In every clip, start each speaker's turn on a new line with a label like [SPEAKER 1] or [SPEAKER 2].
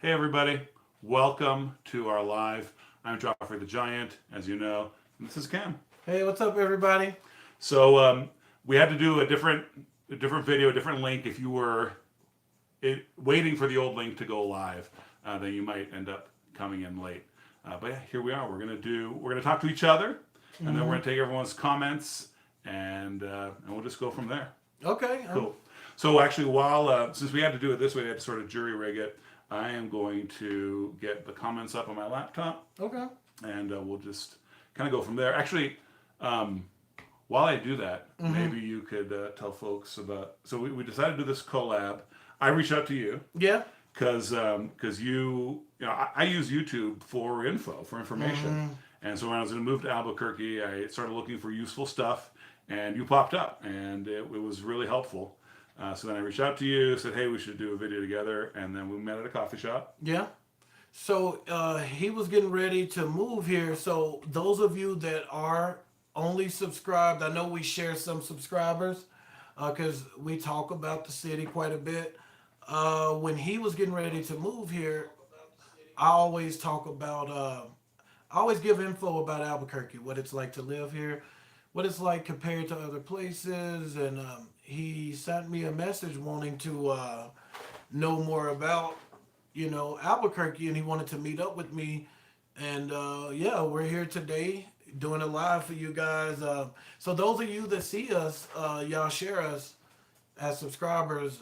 [SPEAKER 1] Hey, everybody. Welcome to our live. I'm Joffre the Giant, as you know, and this is Cam.
[SPEAKER 2] Hey, what's up, everybody?
[SPEAKER 1] So we had to do a different video, a different link. If you were waiting for the old link to go live, then you might end up coming in late. But yeah, here we are. We're gonna talk to each other, and then we're gonna take everyone's comments, and we'll just go from there.
[SPEAKER 2] Okay.
[SPEAKER 1] Cool. So actually, while since we had to do it this way, I had to sort of jury rig it. I am going to get the comments up on my laptop,
[SPEAKER 2] Okay.
[SPEAKER 1] and we'll just kind of go from there. Actually, um, while I do that, maybe you could tell folks about. So we decided to do this collab. I reached out to you
[SPEAKER 2] Yeah.
[SPEAKER 1] because I use YouTube for info for information, and so when I was going to move to Albuquerque, I started looking for useful stuff, and you popped up, and it was really helpful. So then I reached out to you, said, "Hey, we should do a video together," and then we met at a coffee shop.
[SPEAKER 2] Yeah. So he was getting ready to move here. So those of you that are only subscribed, I know we share some subscribers because we talk about the city quite a bit. When he was getting ready to move here, I always talk about, I always give info about Albuquerque, what it's like to live here, what it's like compared to other places. And he sent me a message wanting to know more about, Albuquerque, and he wanted to meet up with me. And yeah, we're here today doing a live for you guys. So those of you that see us, y'all share us as subscribers.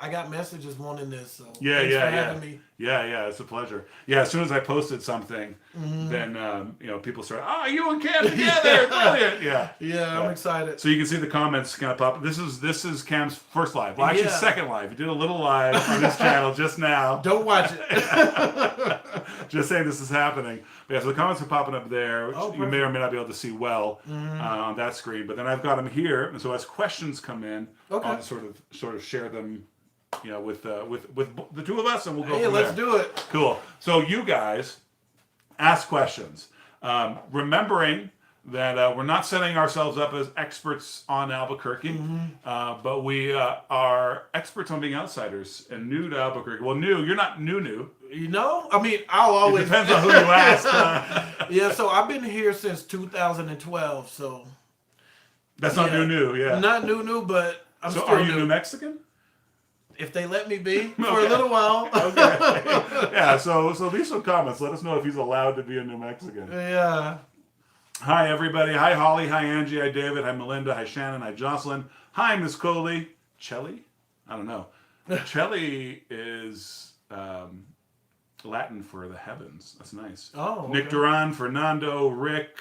[SPEAKER 2] I got messages wanting this, so
[SPEAKER 1] Yeah,
[SPEAKER 2] thanks for
[SPEAKER 1] yeah, yeah,
[SPEAKER 2] having me.
[SPEAKER 1] yeah. It's a pleasure. Yeah, as soon as I posted something, then people started, "Oh, you and Cam together, brilliant!" Yeah,
[SPEAKER 2] Yeah, I'm
[SPEAKER 1] yeah.
[SPEAKER 2] excited.
[SPEAKER 1] So you can see the comments kind of pop. This is Cam's first live. Well, actually,
[SPEAKER 2] Yeah,
[SPEAKER 1] second live. He did a little live on his channel just now.
[SPEAKER 2] don't watch it.
[SPEAKER 1] Just saying this is happening. But yeah, so the comments are popping up there, which
[SPEAKER 2] Oh,
[SPEAKER 1] you may or
[SPEAKER 2] perfect.
[SPEAKER 1] may not be able to see well on that screen. But then I've got them here, and so as questions come in, I'll
[SPEAKER 2] Okay.
[SPEAKER 1] just sort of share them, with the two of us, and we'll go
[SPEAKER 2] Hey,
[SPEAKER 1] from
[SPEAKER 2] let's
[SPEAKER 1] there.
[SPEAKER 2] do it.
[SPEAKER 1] Cool. So you guys ask questions, remembering that we're not setting ourselves up as experts on Albuquerque, but we are experts on being outsiders and new to Albuquerque. Well, new. You're not new.
[SPEAKER 2] I mean, I'll
[SPEAKER 1] It
[SPEAKER 2] always.
[SPEAKER 1] depends on who you ask.
[SPEAKER 2] Yeah, so I've been here since 2012. So
[SPEAKER 1] That's not
[SPEAKER 2] yeah,
[SPEAKER 1] new. Yeah.
[SPEAKER 2] not new, but I'm
[SPEAKER 1] So are
[SPEAKER 2] still
[SPEAKER 1] you New
[SPEAKER 2] new.
[SPEAKER 1] Mexican?
[SPEAKER 2] If they let me be for a
[SPEAKER 1] Okay.
[SPEAKER 2] little while.
[SPEAKER 1] Okay. Yeah. So leave some comments. Let us know if he's allowed to be a New Mexican.
[SPEAKER 2] Yeah.
[SPEAKER 1] Hi, everybody. Hi, Holly. Hi, Angie. Hi, David. Hi, Melinda. Hi, Shannon. Hi, Jocelyn. Hi, Miss Coley. Chelly? I don't know. Chelly is Latin for the heavens. That's nice.
[SPEAKER 2] Oh,
[SPEAKER 1] Nick
[SPEAKER 2] okay.
[SPEAKER 1] Duran, Fernando, Rick.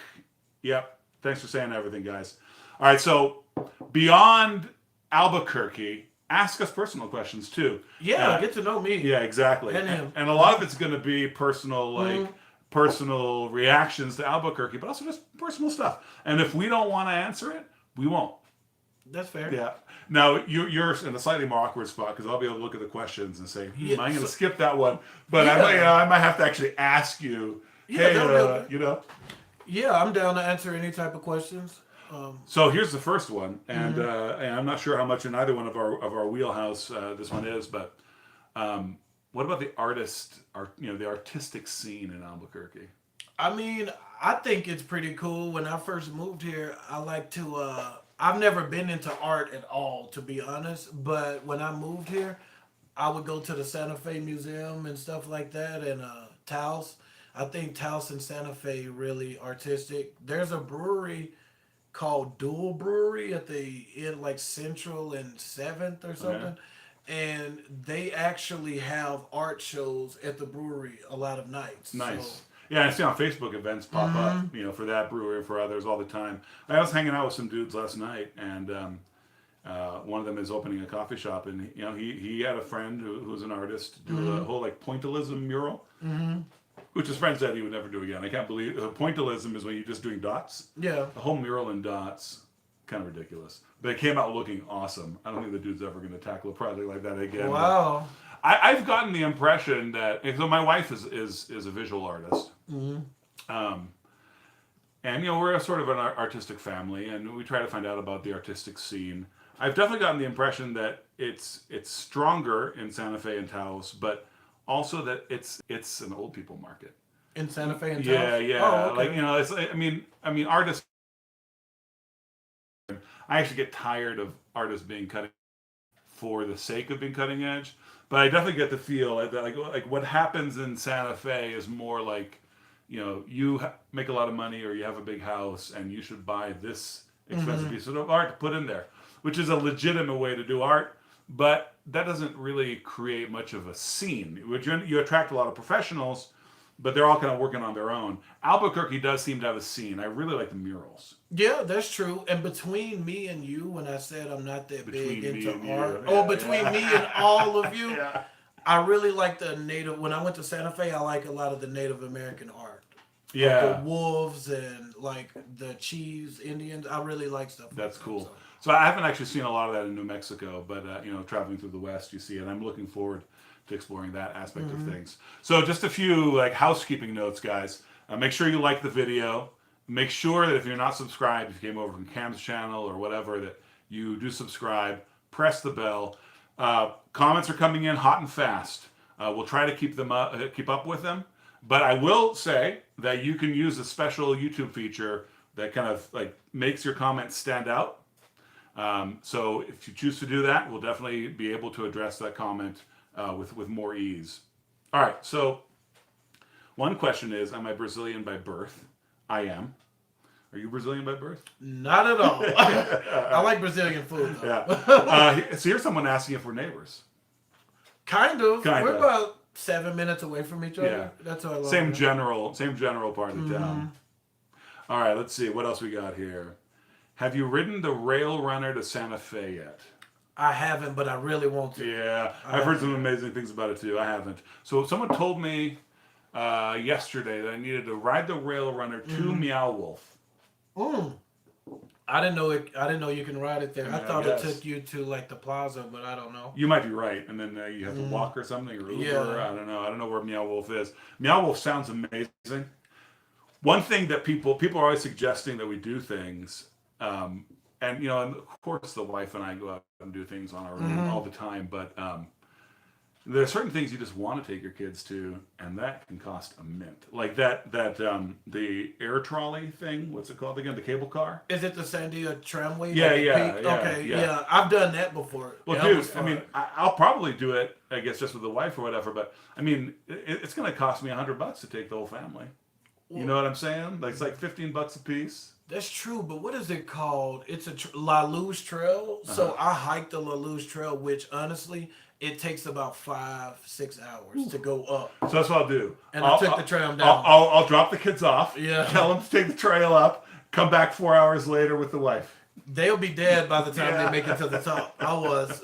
[SPEAKER 1] Yep. Thanks for saying everything, guys. All right. So, beyond Albuquerque, ask us personal questions too.
[SPEAKER 2] Yeah, get to know me
[SPEAKER 1] Yeah, exactly.
[SPEAKER 2] and him.
[SPEAKER 1] And a lot of it's going to be personal, like
[SPEAKER 2] Mhm.
[SPEAKER 1] personal reactions to Albuquerque, but also just personal stuff. And if we don't want to answer it, we won't.
[SPEAKER 2] That's fair.
[SPEAKER 1] Yeah. Now you're in a slightly more awkward spot because I'll be able to look at the questions and say,
[SPEAKER 2] Yeah,
[SPEAKER 1] I'm going to
[SPEAKER 2] so-
[SPEAKER 1] skip that one. But
[SPEAKER 2] Yeah.
[SPEAKER 1] I might have to actually ask you,
[SPEAKER 2] Yeah,
[SPEAKER 1] hey,
[SPEAKER 2] that'll be okay.
[SPEAKER 1] you know.
[SPEAKER 2] Yeah, I'm down to answer any type of questions.
[SPEAKER 1] So here's the first one, and I'm not sure how much in either one of our wheelhouse this one is, but what about the artistic scene in Albuquerque?
[SPEAKER 2] I mean, I think it's pretty cool. When I first moved here, I like to. I've never been into art at all, to be honest. But when I moved here, I would go to the Santa Fe Museum and stuff like that, and Taos. I think Taos and Santa Fe really artistic. There's a brewery called Dual Brewery at the in like Central and Seventh or
[SPEAKER 1] Okay.
[SPEAKER 2] something, and they actually have art shows at the brewery a lot of nights. So
[SPEAKER 1] Nice. Yeah, I see on Facebook events pop up, for that brewery and for others all the time. I was hanging out with some dudes last night, and one of them is opening a coffee shop, and he had a friend who was an artist do a whole like pointillism mural, which his friend said he would never do again. I can't believe pointillism is when you're just doing dots.
[SPEAKER 2] yeah,
[SPEAKER 1] A whole mural in dots, kind of ridiculous. But it came out looking awesome. I don't think the dude's ever going to tackle a project like that again.
[SPEAKER 2] wow,
[SPEAKER 1] I've gotten the impression that so my wife is a visual artist, um, and we're a sort of an artistic family, and we try to find out about the artistic scene. I've definitely gotten the impression that it's stronger in Santa Fe and Taos, but also that it's an old people market.
[SPEAKER 2] In Santa Fe and
[SPEAKER 1] Yeah,
[SPEAKER 2] Taos?
[SPEAKER 1] yeah.
[SPEAKER 2] Oh, okay.
[SPEAKER 1] Like, you know, it's. I mean, artists. I actually get tired of artists being cutting for the sake of being cutting edge. But I definitely get the feel that like what happens in Santa Fe is more like, you know, you make a lot of money or you have a big house and you should buy this expensive piece of art to put in there, which is a legitimate way to do art. But that doesn't really create much of a scene. You attract a lot of professionals, but they're all kind of working on their own. Albuquerque does seem to have a scene. I really like the murals.
[SPEAKER 2] Yeah, that's true. And between me and you, when I said I'm not that big
[SPEAKER 1] Between me
[SPEAKER 2] into
[SPEAKER 1] and
[SPEAKER 2] art,
[SPEAKER 1] you.
[SPEAKER 2] or
[SPEAKER 1] Yeah,
[SPEAKER 2] between
[SPEAKER 1] yeah.
[SPEAKER 2] me and all of you,
[SPEAKER 1] Yeah.
[SPEAKER 2] I really like the native. When I went to Santa Fe, I like a lot of the Native American art. Of the
[SPEAKER 1] Yeah.
[SPEAKER 2] wolves and like the Chiefs, Indians. I really like stuff like
[SPEAKER 1] That's
[SPEAKER 2] that.
[SPEAKER 1] cool.
[SPEAKER 2] So.
[SPEAKER 1] So I haven't actually seen a lot of that in New Mexico, but you know, traveling through the West, you see it. I'm looking forward to exploring that aspect of things. So just a few like housekeeping notes, guys. Make sure you like the video. Make sure that if you're not subscribed, if you came over from Cam's channel or whatever, that you do subscribe. Press the bell. Comments are coming in hot and fast. We'll try to keep up with them. But I will say that you can use a special YouTube feature that kind of like makes your comments stand out. So if you choose to do that, we'll definitely be able to address that comment with more ease. All right. So one question is, am I Brazilian by birth? I am. Are you Brazilian by birth?
[SPEAKER 2] Not at all. I like Brazilian food though.
[SPEAKER 1] Yeah. So here's someone asking if we're neighbors.
[SPEAKER 2] Kind of.
[SPEAKER 1] Kind
[SPEAKER 2] We're
[SPEAKER 1] of.
[SPEAKER 2] about 7 minutes away from each other.
[SPEAKER 1] Yeah.
[SPEAKER 2] That's how I love
[SPEAKER 1] Same
[SPEAKER 2] it.
[SPEAKER 1] general part of the town. All right. Let's see what else we got here. Have you ridden the rail runner to Santa Fe yet?
[SPEAKER 2] I haven't, but I really want to.
[SPEAKER 1] Yeah, I've heard some amazing things about it too. I haven't. So someone told me yesterday that I needed to ride the rail runner to Meow Wolf.
[SPEAKER 2] I didn't know it. I didn't know you can ride it there. I
[SPEAKER 1] Yeah,
[SPEAKER 2] thought
[SPEAKER 1] I
[SPEAKER 2] it
[SPEAKER 1] guess.
[SPEAKER 2] took you to like the plaza, but I don't know.
[SPEAKER 1] You might be right, and then you have to walk or something or Uber.
[SPEAKER 2] Yeah.
[SPEAKER 1] I don't know. I don't know where Meow Wolf is. Meow Wolf sounds amazing. One thing that people are always suggesting that we do things, and you know, and of course, the wife and I go out and do things on our own all the time, but. There are certain things you just want to take your kids to, and that can cost a mint. Like the air trolley thing. What's it called again? The cable car.
[SPEAKER 2] Is it the Sandia tramway?
[SPEAKER 1] Yeah,
[SPEAKER 2] Like
[SPEAKER 1] yeah,
[SPEAKER 2] peak?
[SPEAKER 1] yeah,
[SPEAKER 2] Okay,
[SPEAKER 1] yeah.
[SPEAKER 2] yeah. I've done that before.
[SPEAKER 1] Well,
[SPEAKER 2] That
[SPEAKER 1] dude,
[SPEAKER 2] was
[SPEAKER 1] I
[SPEAKER 2] fun.
[SPEAKER 1] mean, I'll probably do it. I guess just with the wife or whatever. But I mean, it's going to cost me $100 to take the whole family. You know what I'm saying? Like it's like $15 a piece.
[SPEAKER 2] That's true, but what is it called? It's a La Luz Trail. So I hiked the La Luz Trail, which honestly, it takes about 5-6 hours to go up.
[SPEAKER 1] So that's what I'll do.
[SPEAKER 2] And I took the tram down.
[SPEAKER 1] I'll drop the kids off.
[SPEAKER 2] Yeah.
[SPEAKER 1] Tell them to take the trail up. Come back 4 hours later with the wife.
[SPEAKER 2] They'll be dead by the time
[SPEAKER 1] Yeah.
[SPEAKER 2] they make it to the top. I was.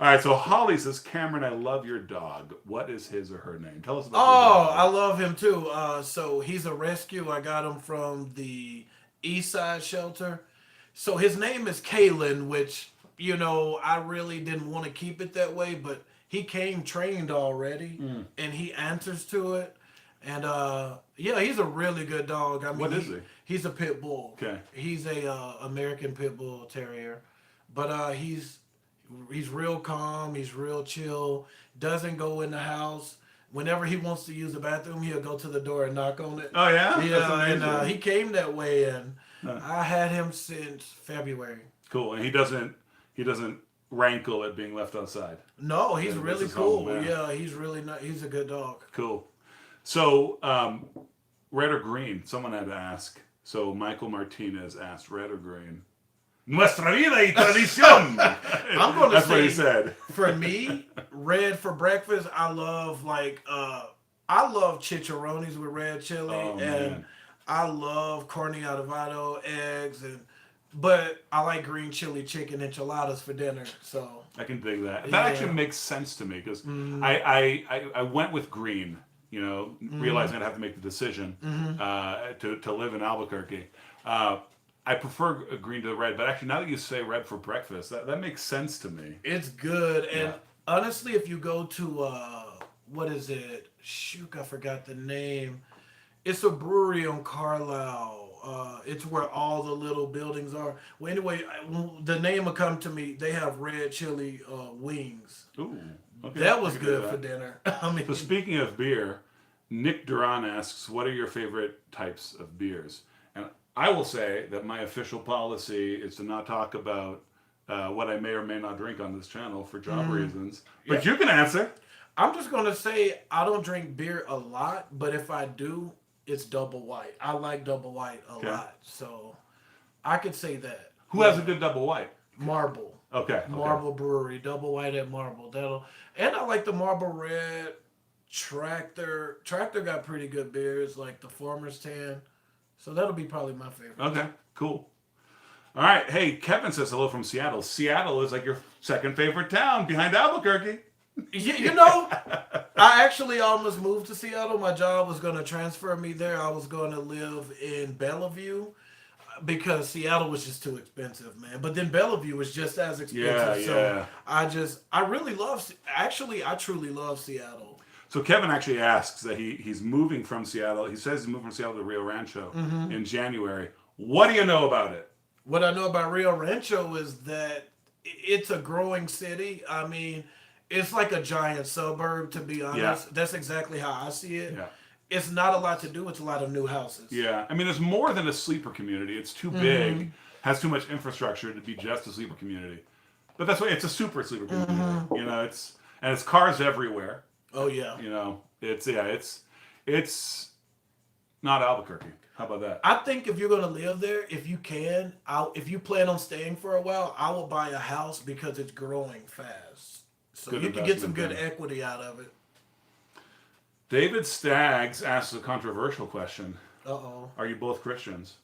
[SPEAKER 1] All right, so Holly says, Cameron, I love your dog. What is his or her name? Tell us about
[SPEAKER 2] Oh,
[SPEAKER 1] your
[SPEAKER 2] I
[SPEAKER 1] dog.
[SPEAKER 2] love him too. So he's a rescue. I got him from the East Side shelter. So his name is Kalen, which, you know, I really didn't want to keep it that way, but he came trained already and he answers to it. And yeah, he's a really good dog. I mean,
[SPEAKER 1] What is he?
[SPEAKER 2] He's a pit bull.
[SPEAKER 1] Okay.
[SPEAKER 2] He's a American pit bull terrier, but he's real calm. He's real chill. Doesn't go in the house. Whenever he wants to use the bathroom, he'll go to the door and knock on it.
[SPEAKER 1] Oh, yeah? That's
[SPEAKER 2] Yeah,
[SPEAKER 1] amazing.
[SPEAKER 2] and he came that way, and I had him since February.
[SPEAKER 1] Cool, and he doesn't rankle at being left outside.
[SPEAKER 2] No, he's
[SPEAKER 1] Yeah,
[SPEAKER 2] really
[SPEAKER 1] this is home,
[SPEAKER 2] cool.
[SPEAKER 1] man.
[SPEAKER 2] Yeah, he's really not. He's a good dog.
[SPEAKER 1] Cool. So, red or green? Someone had to ask. So Michael Martinez asked, red or green? Nuestra vida y tradición.
[SPEAKER 2] I'm gonna
[SPEAKER 1] That's what he
[SPEAKER 2] say-
[SPEAKER 1] said.
[SPEAKER 2] For me, red for breakfast. I love chicharrones with red chili,
[SPEAKER 1] Oh,
[SPEAKER 2] and
[SPEAKER 1] man.
[SPEAKER 2] I love carne adobado, eggs, but I like green chili chicken enchiladas for dinner. So
[SPEAKER 1] I can dig that. That
[SPEAKER 2] Yeah.
[SPEAKER 1] actually makes sense to me because I went with green, you know, realizing I'd have to make the decision to live in Albuquerque. I prefer green to red, but actually now that you say red for breakfast, that makes sense to me.
[SPEAKER 2] it's good. And
[SPEAKER 1] Yeah.
[SPEAKER 2] honestly, if you go to what is it? Shoot, I forgot the name. It's a brewery on Carlisle. It's where all the little buildings are. Well, anyway, the name will come to me. They have red chili wings.
[SPEAKER 1] Ooh. Okay.
[SPEAKER 2] That
[SPEAKER 1] I
[SPEAKER 2] was
[SPEAKER 1] can do
[SPEAKER 2] good
[SPEAKER 1] that.
[SPEAKER 2] for dinner. I mean,
[SPEAKER 1] So speaking of beer, Nick Duran asks, what are your favorite types of beers? And I will say that my official policy is to not talk about what I may or may not drink on this channel for job reasons. But
[SPEAKER 2] yeah.
[SPEAKER 1] you can answer.
[SPEAKER 2] I'm just gonna say I don't drink beer a lot, but if I do, it's double white. I like double white a
[SPEAKER 1] Okay.
[SPEAKER 2] lot, so I could say that.
[SPEAKER 1] Who has a good double white?
[SPEAKER 2] Marble?
[SPEAKER 1] Okay.
[SPEAKER 2] Marble Brewery, double white at Marble. That'll and I like the Marble Red. Tractor got pretty good beers like the Farmer's Tan, so that'll be probably my favorite.
[SPEAKER 1] Okay. Cool. All right. Hey, Kevin says hello from Seattle. Seattle is like your second favorite town behind Albuquerque.
[SPEAKER 2] You know, I actually almost moved to Seattle. My job was going to transfer me there. I was going to live in Bellevue because Seattle was just too expensive, man. But then Bellevue was just as expensive.
[SPEAKER 1] Yeah.
[SPEAKER 2] So I really love, actually, I truly love Seattle.
[SPEAKER 1] So Kevin actually asks that he's moving from Seattle. He says he's moving from Seattle to Rio Rancho in January. What do you know about it?
[SPEAKER 2] What I know about Rio Rancho is that it's a growing city. I mean, it's like a giant suburb, to be honest.
[SPEAKER 1] Yeah.
[SPEAKER 2] That's exactly how I see it.
[SPEAKER 1] Yeah.
[SPEAKER 2] It's not a lot to do. It's a lot of new houses.
[SPEAKER 1] Yeah. I mean, it's more than a sleeper community. It's too big, has too much infrastructure to be just a sleeper community. But that's why it's a super sleeper community. You know, it's cars everywhere.
[SPEAKER 2] Oh yeah.
[SPEAKER 1] You know, it's not Albuquerque. How about that?
[SPEAKER 2] I think if you're gonna live there, if you can, if you plan on staying for a while, I will buy a house because it's growing fast. So
[SPEAKER 1] Good
[SPEAKER 2] you can get some
[SPEAKER 1] investment
[SPEAKER 2] good
[SPEAKER 1] then.
[SPEAKER 2] equity out of it.
[SPEAKER 1] David Staggs asks a controversial question.
[SPEAKER 2] Uh-oh.
[SPEAKER 1] Are you both Christians?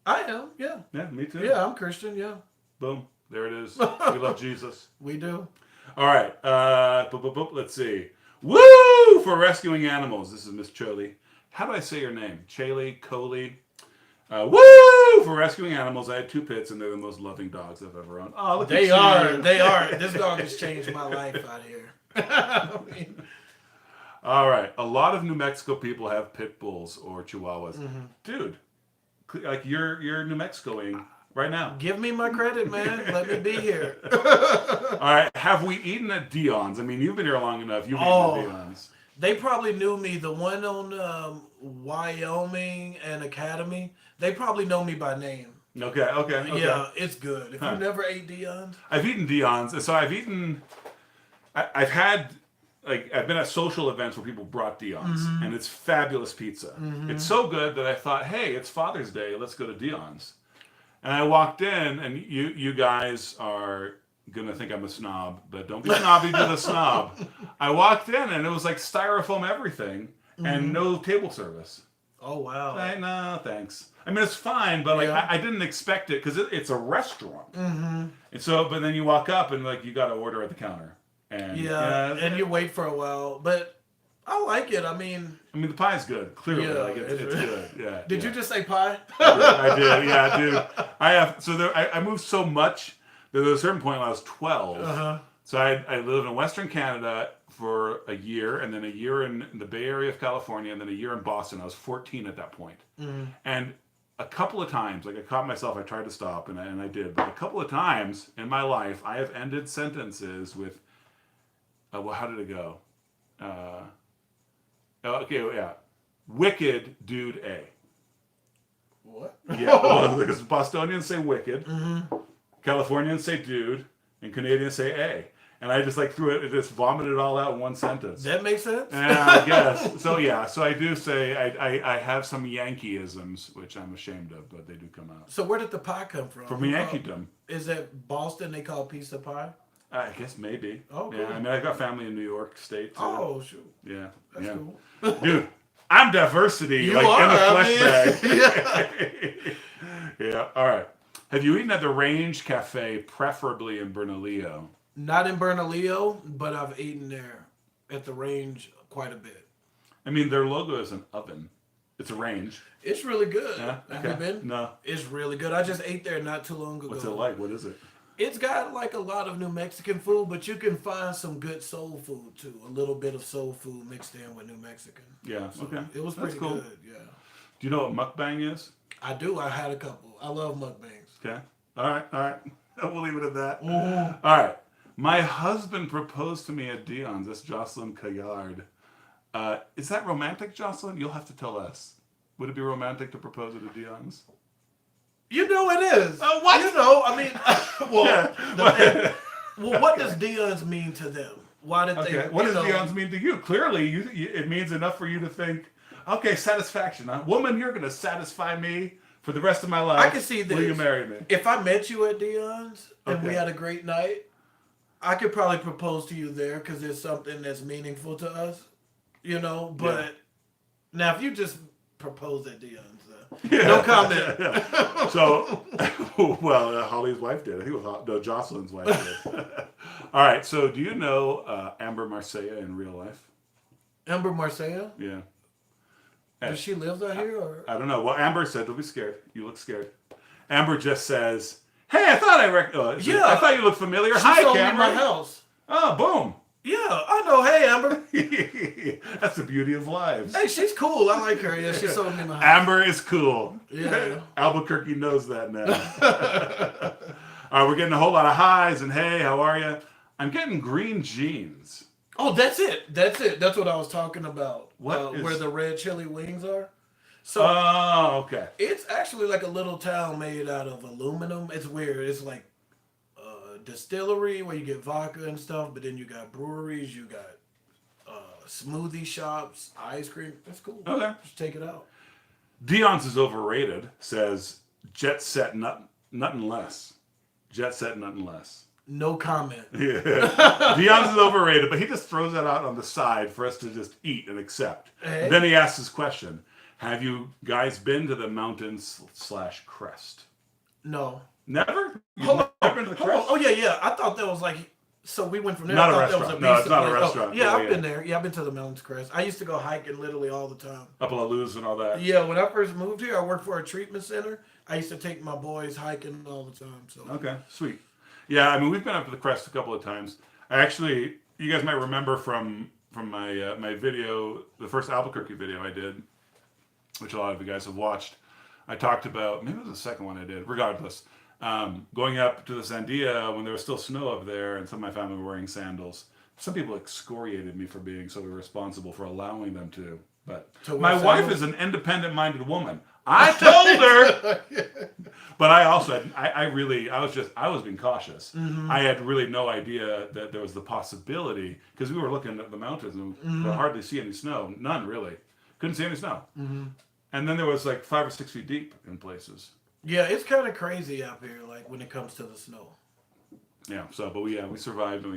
[SPEAKER 2] I am, yeah.
[SPEAKER 1] Yeah, me too.
[SPEAKER 2] Yeah, I'm Christian, yeah.
[SPEAKER 1] Boom. There it is. We love Jesus.
[SPEAKER 2] We do.
[SPEAKER 1] All right. Let's see. Woo for rescuing animals. This is Miss Choli. How do I say your name? Chali, Coley. Woo for rescuing animals. I had 2 pits, and they're the most loving dogs I've ever owned. Oh, look at you.
[SPEAKER 2] They are. This dog has changed my life out here. I mean,
[SPEAKER 1] All right. A lot of New Mexico people have pit bulls or chihuahuas. Dude, like you're New Mexicoing right now.
[SPEAKER 2] give me my credit, man. Let me be here.
[SPEAKER 1] All right. Have we eaten at Dion's? I mean, you've been here long enough. You've eaten at Dion's.
[SPEAKER 2] They probably knew me. The one on Wyoming and Academy, they probably know me by name.
[SPEAKER 1] Okay.
[SPEAKER 2] Yeah, it's good. If you never ate Dion's,
[SPEAKER 1] I've eaten Dion's. So I've eaten. I've had. Like, I've been at social events where people brought Dion's, and it's fabulous pizza. It's so good that I thought, hey, it's Father's Day, let's go to Dion's. And I walked in, and you guys are gonna think I'm a snob, but don't be snobby to the snob. I walked in, and it was like styrofoam everything, and no table service.
[SPEAKER 2] oh wow.
[SPEAKER 1] No, thanks. I mean, it's fine, but like
[SPEAKER 2] Yeah.
[SPEAKER 1] I didn't expect it because it's a restaurant. And so, but then you walk up, and like you got to order at the counter. And
[SPEAKER 2] and you wait for a while, but I like it. I mean,
[SPEAKER 1] the pie's good. Clearly,
[SPEAKER 2] Yeah,
[SPEAKER 1] like it's good. Yeah.
[SPEAKER 2] did you just say pie?
[SPEAKER 1] I did. Yeah, dude. I have. So I moved so much that there was a certain point when I was 12. So I lived in Western Canada for a year, and then a year in the Bay Area of California, and then a year in Boston. I was 14 at that point. And a couple of times, like I caught myself, I tried to stop, and I did. But a couple of times in my life, I have ended sentences with. Well, how did it go? Wicked dude A.
[SPEAKER 2] What?
[SPEAKER 1] Yeah, well, because Bostonians say wicked, Californians say dude, and Canadians say A. And I just like threw it, just vomited it all out in one sentence.
[SPEAKER 2] That makes sense?
[SPEAKER 1] Yeah, I guess. So yeah, so I do say, I have some Yankeeisms, which I'm ashamed of, but they do come out.
[SPEAKER 2] So where did the pie come from?
[SPEAKER 1] From Yankeedom.
[SPEAKER 2] Is that Boston they call pizza pie?
[SPEAKER 1] I guess maybe.
[SPEAKER 2] Oh,
[SPEAKER 1] yeah.
[SPEAKER 2] cool.
[SPEAKER 1] I mean, I've got family in New York State too.
[SPEAKER 2] Oh, shoot.
[SPEAKER 1] Yeah.
[SPEAKER 2] That's
[SPEAKER 1] yeah.
[SPEAKER 2] cool.
[SPEAKER 1] Dude, I'm diversity,
[SPEAKER 2] You
[SPEAKER 1] like
[SPEAKER 2] are,
[SPEAKER 1] in a
[SPEAKER 2] I
[SPEAKER 1] flesh
[SPEAKER 2] mean,
[SPEAKER 1] bag. Yeah. All right. Have you eaten at the Range Cafe, preferably in Bernalillo?
[SPEAKER 2] Not in Bernalillo, but I've eaten there at the Range quite a bit.
[SPEAKER 1] I mean, their logo is an oven. It's a range.
[SPEAKER 2] It's really good.
[SPEAKER 1] Yeah.
[SPEAKER 2] Have
[SPEAKER 1] Okay.
[SPEAKER 2] you been?
[SPEAKER 1] No.
[SPEAKER 2] It's really good. I just ate there not too long ago.
[SPEAKER 1] What's it like? What is it?
[SPEAKER 2] It's got like a lot of New Mexican food, but you can find some good soul food too. A little bit of soul food mixed in with New Mexican.
[SPEAKER 1] Yeah.
[SPEAKER 2] So
[SPEAKER 1] Okay.
[SPEAKER 2] it was
[SPEAKER 1] That's
[SPEAKER 2] pretty
[SPEAKER 1] cool.
[SPEAKER 2] good. Yeah.
[SPEAKER 1] Do you know what mukbang is?
[SPEAKER 2] I do. I had a couple. I love mukbangs.
[SPEAKER 1] Okay. All right. We'll leave it at that.
[SPEAKER 2] Mm-hmm.
[SPEAKER 1] All right. My husband proposed to me at Dion's. That's Jocelyn Caillard. Is that romantic, Jocelyn? You'll have to tell us. Would it be romantic to propose at a Dion's?
[SPEAKER 2] You know it is.
[SPEAKER 1] Oh, what?
[SPEAKER 2] You know, I mean, well,
[SPEAKER 1] Yeah.
[SPEAKER 2] well, what does Dion's mean to them? Why did they?
[SPEAKER 1] Okay. What does Dion's mean to you? Clearly, it means enough for you to think, okay, satisfaction. Huh? Woman, you're going to satisfy me for the rest of my life.
[SPEAKER 2] I can see this.
[SPEAKER 1] Will you marry me?
[SPEAKER 2] If I met you at Dion's and we
[SPEAKER 1] Okay.
[SPEAKER 2] had a great night, I could probably propose to you there because it's something that's meaningful to us, you know. But now, if you just propose at Dion's, no comment.
[SPEAKER 1] Yeah. So, well, Holly's wife did. I think it was Jocelyn's wife did. All right. So, do you know Amber Marseilla in real life?
[SPEAKER 2] Amber Marseilla?
[SPEAKER 1] Yeah.
[SPEAKER 2] Does she live out here? Or?
[SPEAKER 1] I don't know. Well, Amber said, "Don't be scared. You look scared." Amber just says, "Hey, I thought I thought you looked familiar.
[SPEAKER 2] She
[SPEAKER 1] Hi,
[SPEAKER 2] sold me
[SPEAKER 1] Cameron."
[SPEAKER 2] my house.
[SPEAKER 1] Oh, boom.
[SPEAKER 2] Yeah, I know. Hey, Amber.
[SPEAKER 1] That's the beauty of lives.
[SPEAKER 2] Hey, she's cool. I like her. Yeah, she sold me my house.
[SPEAKER 1] Amber is cool.
[SPEAKER 2] Yeah.
[SPEAKER 1] Albuquerque knows that now. All right, we're getting a whole lot of highs and hey, how are you? I'm getting green jeans.
[SPEAKER 2] Oh, that's it. That's it. That's what I was talking about.
[SPEAKER 1] What is-
[SPEAKER 2] where the red chili wings are. So
[SPEAKER 1] Oh, okay.
[SPEAKER 2] it's actually like a little town made out of aluminum. It's weird. It's like a distillery where you get vodka and stuff, but then you got breweries, you got smoothie shops, ice cream. That's cool.
[SPEAKER 1] Okay.
[SPEAKER 2] Just take it out.
[SPEAKER 1] Dion's is overrated, says Jet Set Nothing Less. Jet Set Nothing Less.
[SPEAKER 2] No comment.
[SPEAKER 1] Yeah. Dion's is overrated, but he just throws that out on the side for us to just eat and accept.
[SPEAKER 2] Hey.
[SPEAKER 1] Then he asks his question. Have you guys been to the mountains / crest?
[SPEAKER 2] No.
[SPEAKER 1] Never? You've
[SPEAKER 2] Hold on.
[SPEAKER 1] never been to the
[SPEAKER 2] Hold on.
[SPEAKER 1] crest?
[SPEAKER 2] Oh yeah. I thought that was like. So we went from there.
[SPEAKER 1] Not
[SPEAKER 2] I
[SPEAKER 1] a
[SPEAKER 2] thought that
[SPEAKER 1] restaurant.
[SPEAKER 2] was
[SPEAKER 1] No, it's
[SPEAKER 2] pizza
[SPEAKER 1] not a
[SPEAKER 2] place.
[SPEAKER 1] restaurant.
[SPEAKER 2] Yeah,
[SPEAKER 1] Yeah,
[SPEAKER 2] I've
[SPEAKER 1] yeah.
[SPEAKER 2] been there. Yeah, I've been to the Mountains Crest. I used to go hiking literally all the time.
[SPEAKER 1] Up La Luz and all that.
[SPEAKER 2] Yeah, when I first moved here, I worked for a treatment center. I used to take my boys hiking all the time. So
[SPEAKER 1] Okay, sweet. Yeah, I mean, we've been up to the crest a couple of times. You guys might remember from my my video, the first Albuquerque video I did, which a lot of you guys have watched. I talked about, maybe it was the second one I did, regardless, going up to the Sandia when there was still snow up there and some of my family were wearing sandals. Some people excoriated me for being so irresponsible for allowing them to. But
[SPEAKER 2] To wear
[SPEAKER 1] my wife
[SPEAKER 2] sandals?
[SPEAKER 1] is an independent-minded woman. I told her! But I also had, I was being cautious.
[SPEAKER 2] Mm-hmm.
[SPEAKER 1] I had really no idea that there was the possibility, because we were looking at the mountains and
[SPEAKER 2] Mm-hmm.
[SPEAKER 1] could hardly see any snow. None, really. Couldn't see any snow.
[SPEAKER 2] Mm-hmm.
[SPEAKER 1] And then there was like 5 or 6 feet deep in places.
[SPEAKER 2] yeah, it's kind of crazy out here, like when it comes to the snow.
[SPEAKER 1] Yeah, so, but we survived and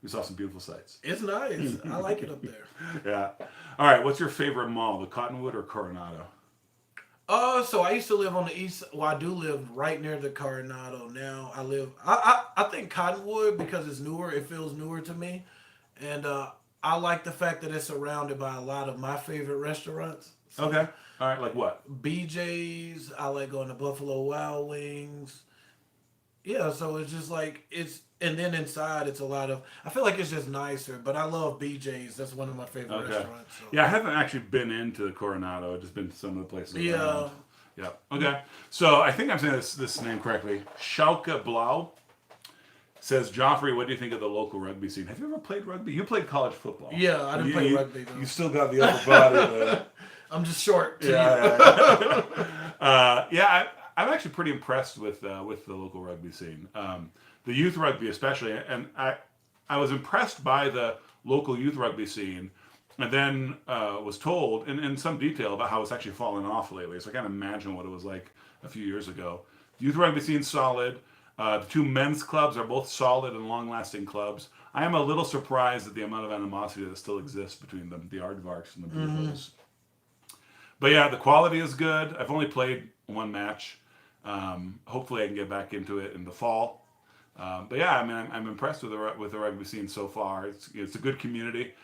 [SPEAKER 1] we saw some beautiful sights.
[SPEAKER 2] It's nice. I like it up there.
[SPEAKER 1] Yeah. All right, what's your favorite mall, the Cottonwood or Coronado?
[SPEAKER 2] So I used to live on the east. Well, I do live right near the Coronado now. I think Cottonwood because it's newer. It feels newer to me, and I like the fact that it's surrounded by a lot of my favorite restaurants. So
[SPEAKER 1] Okay. All right, like what?
[SPEAKER 2] BJ's. I like going to Buffalo Wild Wings. Yeah, so it's just like and then inside it's a lot of. I feel like it's just nicer, but I love BJ's. That's one of my favorite
[SPEAKER 1] Okay.
[SPEAKER 2] restaurants. So.
[SPEAKER 1] Yeah, I haven't actually been into Coronado. I've just been to some of the places
[SPEAKER 2] Yeah.
[SPEAKER 1] around. Yeah. Okay. So I think I'm saying this name correctly. Schalke Blau says, Joffre, what do you think of the local rugby scene? Have you ever played rugby? You played college football.
[SPEAKER 2] Yeah, I didn't play rugby though.
[SPEAKER 1] You still got the upper body.
[SPEAKER 2] I'm just short. To you.
[SPEAKER 1] I'm actually pretty impressed with the local rugby scene. The youth rugby especially, and I was impressed by the local youth rugby scene, and then was told in some detail about how it's actually fallen off lately. So I can't imagine what it was like a few years ago. Youth rugby scene's solid. The two men's clubs are both solid and long-lasting clubs. I am a little surprised at the amount of animosity that still exists between them, the Aardvarks and the Blue Bulls. But yeah, the quality is good. I've only played one match. Hopefully I can get back into it in the fall. But yeah, I mean, I'm impressed with the rugby scene so far. It's a good community.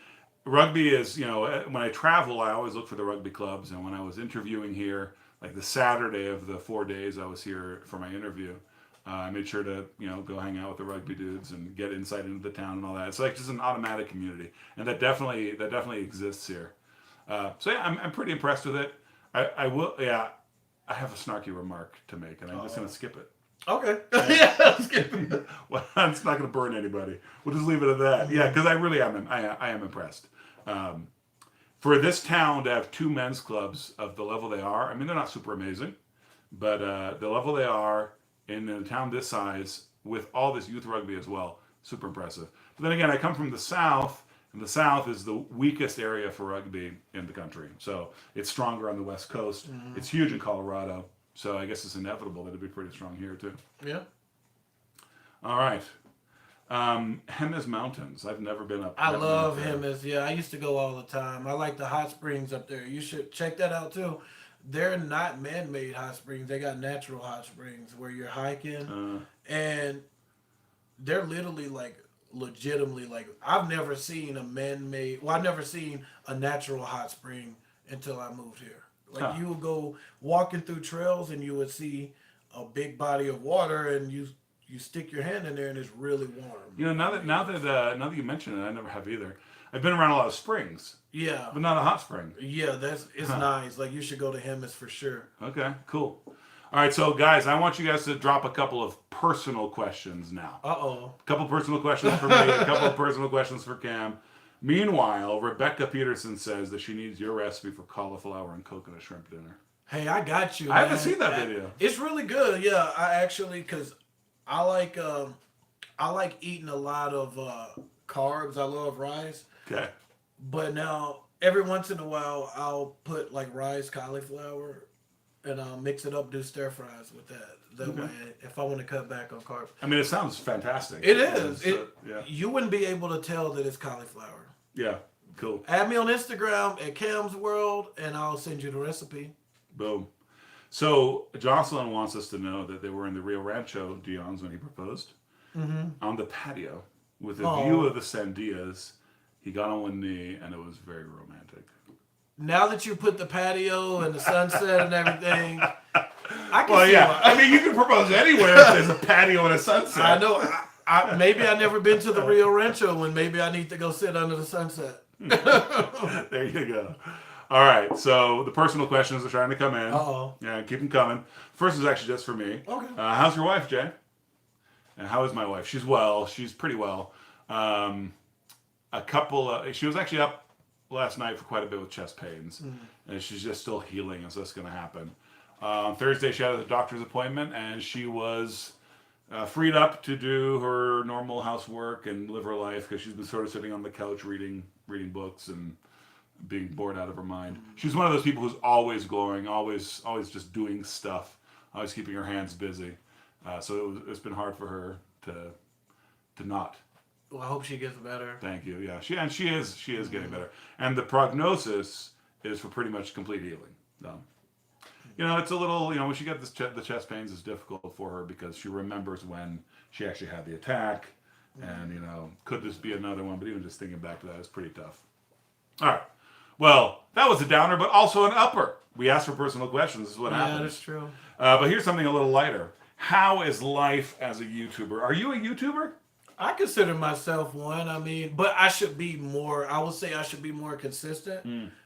[SPEAKER 1] Rugby is, when I travel, I always look for the rugby clubs. And when I was interviewing here, like the Saturday of the 4 days I was here for my interview, I made sure to, go hang out with the rugby dudes and get insight into the town and all that. It's like just an automatic community, and that definitely exists here. So yeah, I'm pretty impressed with it. I have a snarky remark to make, and I'm just going to skip it.
[SPEAKER 2] Okay. Yeah, that's good.
[SPEAKER 1] Well, it's not going to burn anybody. We'll just leave it at that. Yeah, because I really am. I am impressed. Um, for this town to have two men's clubs of the level they are, I mean, they're not super amazing, but the level they are in a town this size with all this youth rugby as well, super impressive. But then again, I come from the South, and the South is the weakest area for rugby in the country. So it's stronger on the West Coast. It's huge in Colorado. So I guess it's inevitable that it'd be pretty strong here too.
[SPEAKER 2] Yeah.
[SPEAKER 1] All right. Hemis Mountains. I've never been up.
[SPEAKER 2] I
[SPEAKER 1] never been
[SPEAKER 2] love
[SPEAKER 1] up there.
[SPEAKER 2] Hemis. Yeah, I used to go all the time. I like the hot springs up there. You should check that out too. They're not man-made hot springs. They got natural hot springs where you're hiking, and they're literally like legitimately like I've never seen a man-made. Well, I've never seen a natural hot spring until I moved here. Like you would go walking through trails and you would see a big body of water, and you stick your hand in there and it's really warm.
[SPEAKER 1] You know, now that you mention it, I never have either. I've been around a lot of springs,
[SPEAKER 2] Yeah.
[SPEAKER 1] but not a hot spring.
[SPEAKER 2] Yeah, it's nice. Like you should go to Hemis for sure.
[SPEAKER 1] Okay, cool. All right, so guys, I want you guys to drop a couple of personal questions now.
[SPEAKER 2] Uh-oh.
[SPEAKER 1] A couple personal questions for me, a couple of personal questions for Cam. Meanwhile, Rebecca Peterson says that she needs your recipe for cauliflower and coconut shrimp dinner.
[SPEAKER 2] Hey, I got you.
[SPEAKER 1] I haven't
[SPEAKER 2] man.
[SPEAKER 1] seen that video.
[SPEAKER 2] It's really good. Yeah, I actually cuz I like eating a lot of carbs. I love rice.
[SPEAKER 1] Okay.
[SPEAKER 2] But now every once in a while I'll put like rice, cauliflower, and I'll mix it up, do stir fries with that. That way, if I want to cut back on carbs.
[SPEAKER 1] I mean, it sounds fantastic.
[SPEAKER 2] It is.
[SPEAKER 1] Yeah.
[SPEAKER 2] You wouldn't be able to tell that it's cauliflower.
[SPEAKER 1] Yeah. Cool.
[SPEAKER 2] Add me on Instagram at Cam's World, and I'll send you the recipe.
[SPEAKER 1] Boom. So Jocelyn wants us to know that they were in the Rio Rancho, Dion's, when he proposed, on the patio with a view of the Sandias. He got on one knee, and it was very romantic.
[SPEAKER 2] Now that you put the patio and the sunset and everything, I can
[SPEAKER 1] Well,
[SPEAKER 2] see
[SPEAKER 1] yeah.
[SPEAKER 2] why.
[SPEAKER 1] I mean, you can propose anywhere if there's a patio and a sunset.
[SPEAKER 2] I know. Maybe I've never been to the Rio Rancho, and maybe I need to go sit under the sunset.
[SPEAKER 1] There you go. All right. So the personal questions are trying to come in.
[SPEAKER 2] Uh-oh.
[SPEAKER 1] Yeah, keep them coming. First is actually just for me.
[SPEAKER 2] Okay.
[SPEAKER 1] How's your wife, Jay? And how is my wife? She's well. She's pretty well. She was actually up last night for quite a bit with chest pains, and she's just still healing, so that's going to happen. On Thursday, she had a doctor's appointment, and she was freed up to do her normal housework and live her life because she's been sort of sitting on the couch reading books and being bored out of her mind. She's one of those people who's always going, always just doing stuff, always keeping her hands busy. So it's been hard for her to not.
[SPEAKER 2] Well, I hope she gets better.
[SPEAKER 1] Thank you. Yeah, she is getting better, and the prognosis is for pretty much complete healing. So, it's a little, when she got the chest pains, it's difficult for her because she remembers when she actually had the attack, and could this be another one? But even just thinking back to that is pretty tough. All right. Well, that was a downer, but also an upper. We asked for personal questions. This is what happens.
[SPEAKER 2] Yeah, that's true.
[SPEAKER 1] But here's something a little lighter. How is life as a YouTuber? Are you a YouTuber?
[SPEAKER 2] I consider myself one. I mean, but I should be more. I would say I should be more consistent.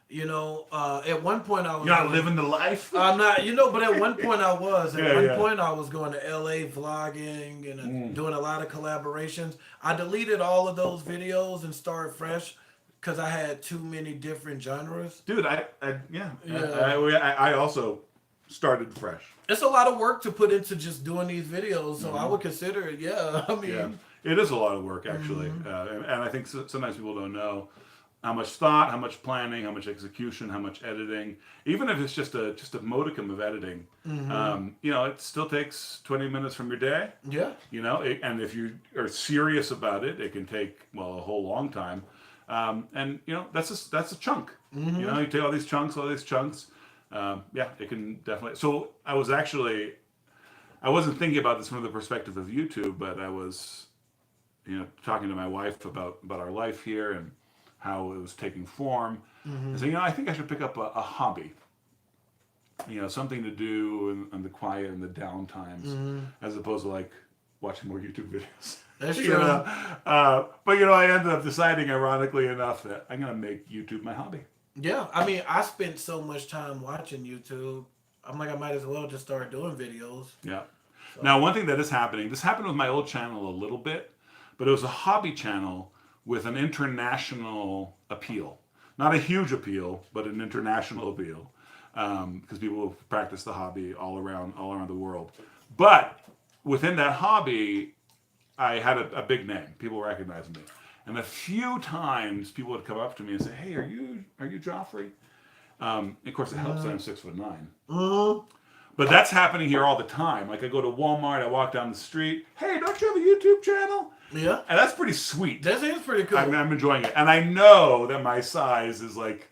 [SPEAKER 2] At one point I was.
[SPEAKER 1] You're not living the life.
[SPEAKER 2] I'm not. But at one point I was. At one
[SPEAKER 1] Yeah.
[SPEAKER 2] point I was going to LA vlogging and doing a lot of collaborations. I deleted all of those videos and started fresh because I had too many different genres.
[SPEAKER 1] Dude, I also started fresh.
[SPEAKER 2] It's a lot of work to put into just doing these videos, so I would consider it. Yeah, I mean.
[SPEAKER 1] Yeah. It is a lot of work, actually, and I think sometimes people don't know how much thought, how much planning, how much execution, how much editing. Even if it's just a modicum of editing, it still takes 20 minutes from your day.
[SPEAKER 2] Yeah.
[SPEAKER 1] And if you are serious about it, it can take a whole long time. And that's a chunk. You take all these chunks. It can definitely. So I wasn't thinking about this from the perspective of YouTube, but I was. Talking to my wife about our life here and how it was taking form. And so, I think I should pick up a hobby. Something to do in the quiet and the down times, as opposed to like watching more YouTube videos.
[SPEAKER 2] That's true.
[SPEAKER 1] But I ended up deciding, ironically enough, that I'm gonna make YouTube my hobby.
[SPEAKER 2] Yeah, I mean, I spent so much time watching YouTube. I'm like, I might as well just start doing videos.
[SPEAKER 1] Yeah.
[SPEAKER 2] So.
[SPEAKER 1] Now, one thing that is happening, this happened with my old channel a little bit, but it was a hobby channel with an international appeal. Not a huge appeal, but an international appeal, because people practice the hobby all around the world. But within that hobby, I had a big name. People recognized me, and a few times people would come up to me and say, "Hey, are you Joffre?" Of course, it helps that I'm 6'9". But that's happening here all the time. Like I go to Walmart, I walk down the street. Hey, don't you have a YouTube channel?
[SPEAKER 2] Yeah,
[SPEAKER 1] and that's pretty sweet.
[SPEAKER 2] That is pretty cool.
[SPEAKER 1] I'm enjoying it, and I know that my size is like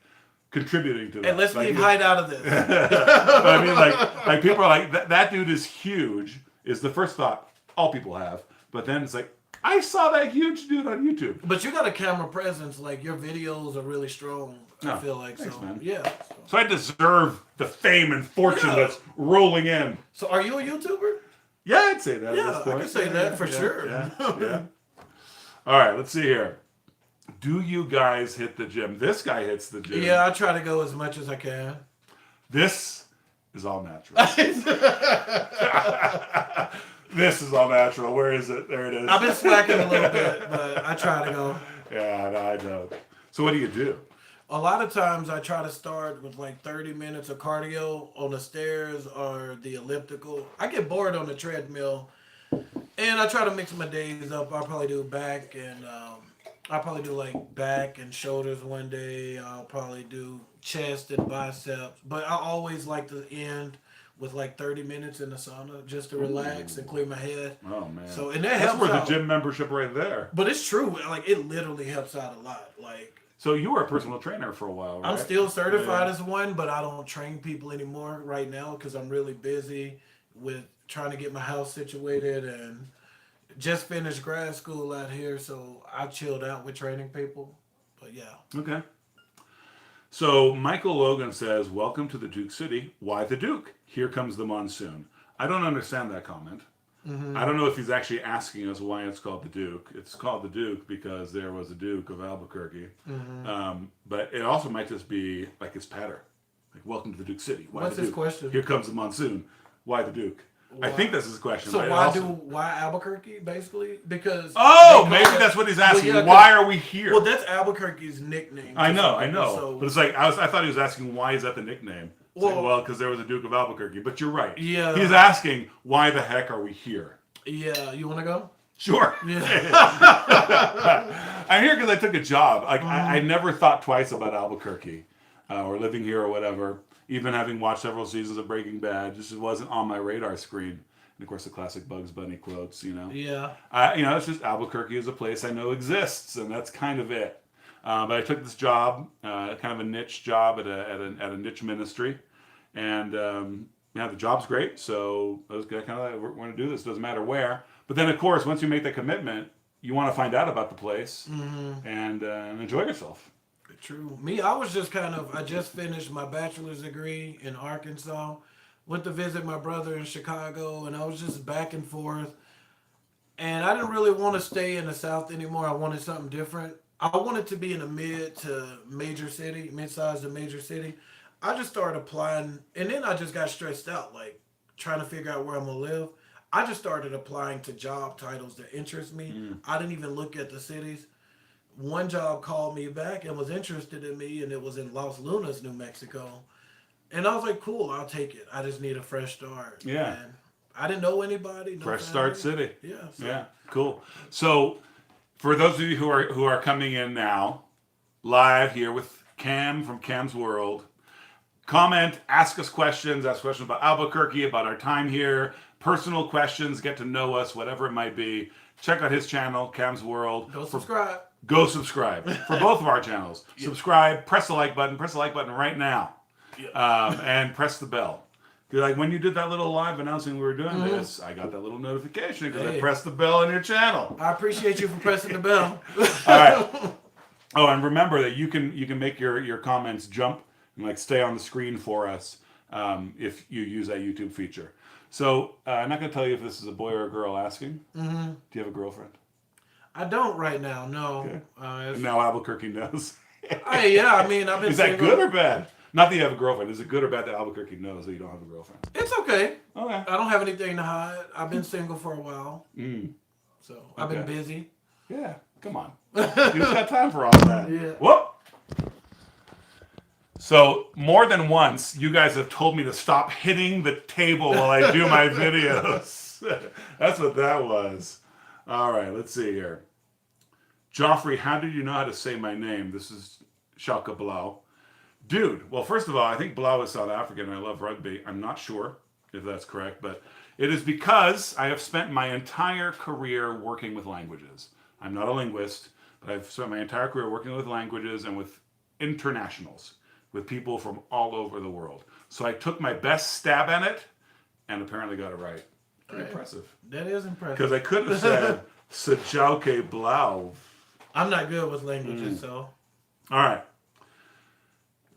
[SPEAKER 1] contributing to that.
[SPEAKER 2] And let's
[SPEAKER 1] like,
[SPEAKER 2] leave height out of this.
[SPEAKER 1] But I mean, like people are like that dude is huge. Is the first thought all people have, but then it's like I saw that huge dude on YouTube.
[SPEAKER 2] But you got a camera presence. Like your videos are really strong. I feel like
[SPEAKER 1] thanks,
[SPEAKER 2] so.
[SPEAKER 1] Man.
[SPEAKER 2] Yeah.
[SPEAKER 1] So I deserve the fame and fortune that's rolling in.
[SPEAKER 2] So are you a YouTuber?
[SPEAKER 1] Yeah, I'd say that.
[SPEAKER 2] Yeah,
[SPEAKER 1] at this point.
[SPEAKER 2] I can say that for sure.
[SPEAKER 1] Yeah. All right, let's see here. Do you guys hit the gym? This guy hits the gym.
[SPEAKER 2] Yeah, I try to go as much as I can.
[SPEAKER 1] This is all natural. This is all natural. Where is it? There it is.
[SPEAKER 2] I've been slacking a little bit, but I try to go.
[SPEAKER 1] Yeah, no, I know. So what do you do?
[SPEAKER 2] A lot of times I try to start with like 30 minutes of cardio on the stairs or the elliptical. I get bored on the treadmill, and I try to mix my days up. I'll probably do back and I'll probably do like back and shoulders one day. I'll probably do chest and biceps, but I always like to end with like 30 minutes in the sauna just to relax and clear my head.
[SPEAKER 1] Oh man!
[SPEAKER 2] So and that
[SPEAKER 1] That's
[SPEAKER 2] helps
[SPEAKER 1] worth
[SPEAKER 2] out.
[SPEAKER 1] a gym membership right there.
[SPEAKER 2] But it's true. Like it literally helps out a lot. Like.
[SPEAKER 1] So you were a personal trainer for a while, right?
[SPEAKER 2] I'm still certified as one, but I don't train people anymore right now because I'm really busy with trying to get my house situated and just finished grad school out here, so I chilled out with training people. But yeah.
[SPEAKER 1] Okay. So Michael Logan says, "Welcome to the Duke City. Why the Duke? Here comes the monsoon." I don't understand that comment. Mm-hmm. I don't know if he's actually asking us why it's called the Duke. It's called the Duke because there was a Duke of Albuquerque. Mm-hmm. But it also might just be like his patter. Like, welcome to the Duke City. Why
[SPEAKER 2] What's
[SPEAKER 1] the
[SPEAKER 2] his
[SPEAKER 1] Duke?
[SPEAKER 2] question?
[SPEAKER 1] Here comes the monsoon. Why the Duke? Why? I think that's his question.
[SPEAKER 2] So why Albuquerque, basically? Because
[SPEAKER 1] maybe that's what he's asking.
[SPEAKER 2] Well, yeah,
[SPEAKER 1] why are we here?
[SPEAKER 2] Well, that's Albuquerque's nickname.
[SPEAKER 1] I know.
[SPEAKER 2] So,
[SPEAKER 1] but it's like I thought he was asking why is that the nickname? Well, because there was a Duke of Albuquerque. But you're right.
[SPEAKER 2] Yeah.
[SPEAKER 1] He's asking why the heck are we here?
[SPEAKER 2] Yeah, you want to go?
[SPEAKER 1] Sure.
[SPEAKER 2] Yeah.
[SPEAKER 1] I'm here because I took a job. Like I never thought twice about Albuquerque or living here or whatever. Even having watched several seasons of Breaking Bad, just wasn't on my radar screen. And of course, the classic Bugs Bunny quotes.
[SPEAKER 2] Yeah.
[SPEAKER 1] It's just Albuquerque is a place I know exists, and that's kind of it. But I took this job, kind of a niche job at a niche ministry, and. The job's great, so I was kind of like, we're going to do this. Doesn't matter where. But then, of course, once you make that commitment, you want to find out about the place and enjoy yourself.
[SPEAKER 2] True. Me, I just finished my bachelor's degree in Arkansas. Went to visit my brother in Chicago, and I was just back and forth. And I didn't really want to stay in the South anymore. I wanted something different. I wanted to be in a mid-sized to major city. I just started applying, and then I just got stressed out, like trying to figure out where I'm going to live. I just started applying to job titles that interest me. I didn't even look at the cities. One job called me back and was interested in me, and it was in Los Lunas, New Mexico. And I was like, cool, I'll take it. I just need a fresh start.
[SPEAKER 1] Yeah.
[SPEAKER 2] And I didn't know anybody.
[SPEAKER 1] Fresh start city.
[SPEAKER 2] Yeah.
[SPEAKER 1] Yeah, cool. So for those of you who are coming in now, live here with Cam from Cam's World, comment, ask questions about Albuquerque, about our time here, personal questions, get to know us, whatever it might be. Check out his channel, Cam's World.
[SPEAKER 2] Go subscribe.
[SPEAKER 1] Go subscribe for both of our channels. Yeah. Subscribe, press the like button right now. Yeah. And press the bell. Like when you did that little live announcing we were doing this, I got that little notification because I pressed the bell on your channel.
[SPEAKER 2] I appreciate you for pressing the bell.
[SPEAKER 1] All right. Oh, and remember that you can make your comments jump and stay on the screen for us if you use that YouTube feature. So I'm not going to tell you if this is a boy or a girl asking. Mm-hmm. Do you have a girlfriend?
[SPEAKER 2] I don't right now. No.
[SPEAKER 1] Okay. Now Albuquerque knows.
[SPEAKER 2] Yeah, I mean, I've been.
[SPEAKER 1] Is that good or bad? Not that you have a girlfriend. Is it good or bad that Albuquerque knows that you don't have a girlfriend?
[SPEAKER 2] It's okay.
[SPEAKER 1] Okay.
[SPEAKER 2] I don't have anything to hide. I've been single for a while,
[SPEAKER 1] Mm.
[SPEAKER 2] so I've been
[SPEAKER 1] Okay.
[SPEAKER 2] busy.
[SPEAKER 1] Yeah. Come on. You just got time for all that.
[SPEAKER 2] Yeah.
[SPEAKER 1] Whoop. So more than once, you guys have told me to stop hitting the table while I do my videos. That's what that was. All right, let's see here. Joffre, how did you know how to say my name? This is Shaka Blau. Dude, well, first of all, I think Blau is South African and I love rugby. I'm not sure if that's correct, but it is because I have spent my entire career working with languages. I'm not a linguist, but I've spent my entire career working with languages and with internationals, with people from all over the world. So I took my best stab at it and apparently got it right. Pretty impressive.
[SPEAKER 2] That is impressive.
[SPEAKER 1] Because I could have said Sajauke Blau.
[SPEAKER 2] I'm not good with languages, so.
[SPEAKER 1] All right.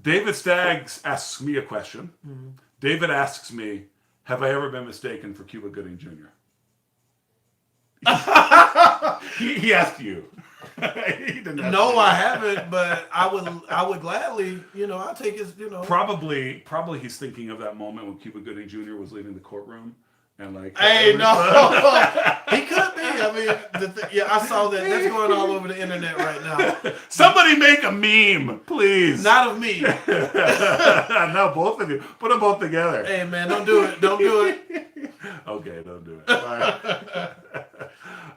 [SPEAKER 1] David Staggs asks me a question.
[SPEAKER 2] Mm-hmm.
[SPEAKER 1] David asks me, have I ever been mistaken for Cuba Gooding Jr.? he asked you. He didn't ask
[SPEAKER 2] No,
[SPEAKER 1] me.
[SPEAKER 2] I haven't, but I would gladly, I'll take his,
[SPEAKER 1] Probably he's thinking of that moment when Cuba Gooding Jr. was leaving the courtroom. And like,
[SPEAKER 2] Hey, no, he could be. I mean, I saw that. That's going all over the internet right now.
[SPEAKER 1] Somebody make a meme, please.
[SPEAKER 2] Not of me.
[SPEAKER 1] No, both of you. Put them both together.
[SPEAKER 2] Hey, man, don't do it. Don't do it.
[SPEAKER 1] Okay, don't do it. All right.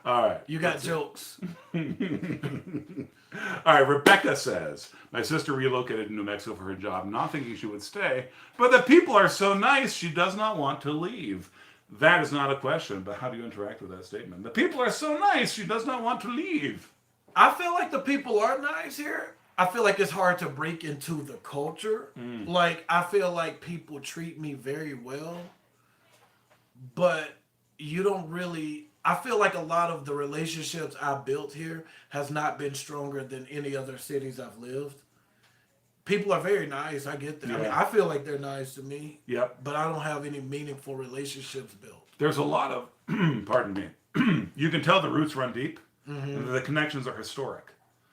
[SPEAKER 1] All right.
[SPEAKER 2] You got jokes.
[SPEAKER 1] All right, Rebecca says, my sister relocated to New Mexico for her job, not thinking she would stay, but the people are so nice, she does not want to leave. That is not a question, but how do you interact with that statement? The people are so nice, she does not want to leave.
[SPEAKER 2] I feel like the people are nice here. I feel like it's hard to break into the culture. Like, I feel like people treat me very well, but you don't really... I feel like a lot of the relationships I built here has not been stronger than any other cities I've lived. People are very nice. I get that.
[SPEAKER 1] Yeah.
[SPEAKER 2] I mean, I feel like they're nice to me.
[SPEAKER 1] Yep.
[SPEAKER 2] But I don't have any meaningful relationships built.
[SPEAKER 1] There's a lot of, pardon me, you can tell the roots run deep. Mm-hmm. The connections are historic.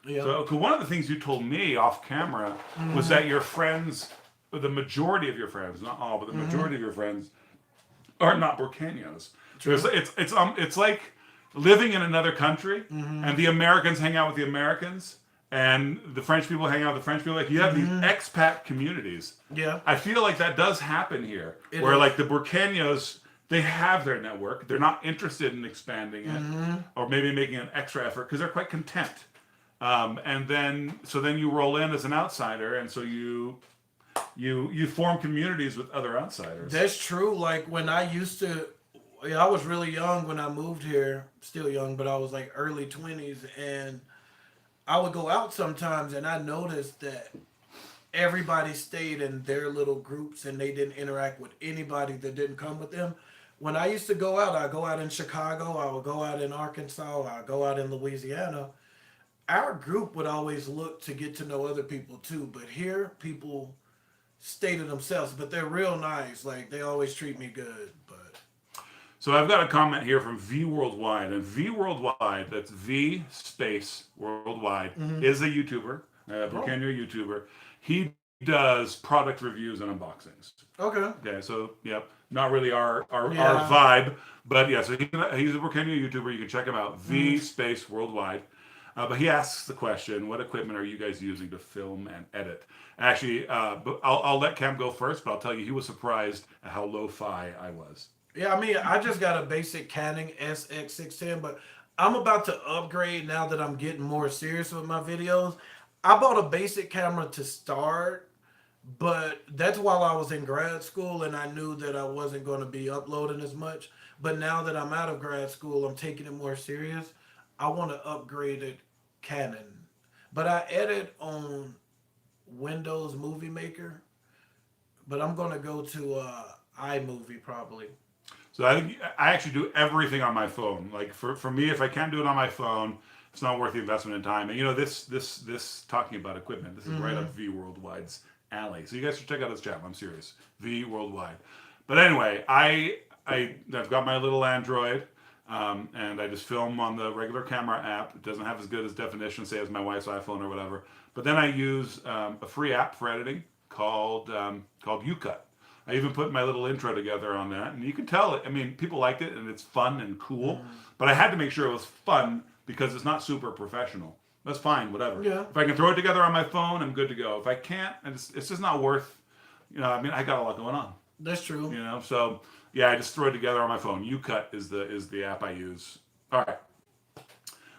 [SPEAKER 2] Yeah.
[SPEAKER 1] So one of the things you told me off camera was that your friends, the majority of your friends, not all, but the majority of your friends are not Burkeños. It's like living in another country and the Americans hang out with the Americans and the French people hang out with the French people. Like you have these expat communities.
[SPEAKER 2] Yeah.
[SPEAKER 1] I feel like that does happen here, where
[SPEAKER 2] is.
[SPEAKER 1] like the Burkeños, they have their network. They're not interested in expanding it or maybe making an extra effort because they're quite content. And then you roll in as an outsider, and so you form communities with other outsiders.
[SPEAKER 2] That's true. Like when I was really young when I moved here, still young, but I was like early 20s, and I would go out sometimes and I noticed that everybody stayed in their little groups and they didn't interact with anybody that didn't come with them. When I used to go out, I'd go out in Chicago, I would go out in Arkansas, I'd go out in Louisiana. Our group would always look to get to know other people too, but here people stay to themselves, but they're real nice. Like they always treat me good. But
[SPEAKER 1] So I've got a comment here from V Worldwide, and V Worldwide, that's V space Worldwide, is a YouTuber, Burkeño YouTuber. He does product reviews and unboxings. Okay, so yep, not really our vibe, but yeah, so he's a Burkeño YouTuber. You can check him out, V space Worldwide. But he asks the question, what equipment are you guys using to film and edit? Actually, I'll let Cam go first, but I'll tell you, he was surprised at how lo-fi I was.
[SPEAKER 2] yeah, I mean, I just got a basic Canon SX610, but I'm about to upgrade now that I'm getting more serious with my videos. I bought a basic camera to start, but that's while I was in grad school and I knew that I wasn't going to be uploading as much. But now that I'm out of grad school, I'm taking it more serious. I want to upgrade it Canon. But I edit on Windows Movie Maker, but I'm going to go to iMovie probably.
[SPEAKER 1] So I think I actually do everything on my phone. Like for me, if I can't do it on my phone, it's not worth the investment in time. And you know, this talking about equipment, this is right up V Worldwide's alley. So you guys should check out his channel. I'm serious, V Worldwide. But anyway, I've got my little Android, and I just film on the regular camera app. It doesn't have as good as definition, say, as my wife's iPhone or whatever. But then I use a free app for editing called UCut. I even put my little intro together on that, and you can tell it. I mean, people liked it, and it's fun and cool. But I had to make sure it was fun because it's not super professional. That's fine, whatever.
[SPEAKER 2] Yeah.
[SPEAKER 1] If I can throw it together on my phone, I'm good to go. If I can't, it's just not worth. I mean, I got a lot going on.
[SPEAKER 2] That's true.
[SPEAKER 1] So yeah, I just throw it together on my phone. UCut is the app I use. All right.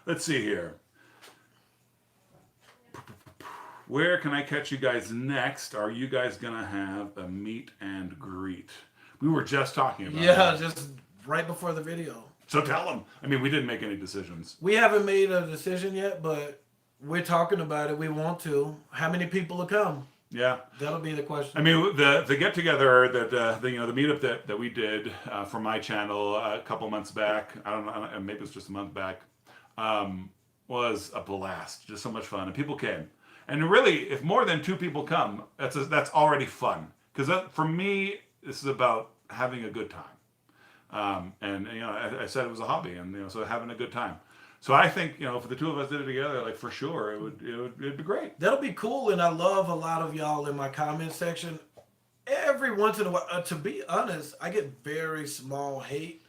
[SPEAKER 1] Let's see here. Where can I catch you guys next? Are you guys gonna have a meet and greet? We were just talking about that.
[SPEAKER 2] Just right before the video.
[SPEAKER 1] So tell them. I mean, we didn't make any decisions.
[SPEAKER 2] We haven't made a decision yet, but we're talking about it. We want to. How many people will come?
[SPEAKER 1] Yeah,
[SPEAKER 2] that'll be the question.
[SPEAKER 1] I mean, the get together that the meetup that we did for my channel a couple months back. I don't know, maybe it was just a month back. Was a blast. Just so much fun, and people came. And really, if more than 2 people come, that's already fun. Because for me, this is about having a good time. And I said it was a hobby, and so having a good time. So I think if the 2 of us did it together, like for sure, it'd be great.
[SPEAKER 2] That'll be cool, and I love a lot of y'all in my comment section. Every once in a while, to be honest, I get very small hate,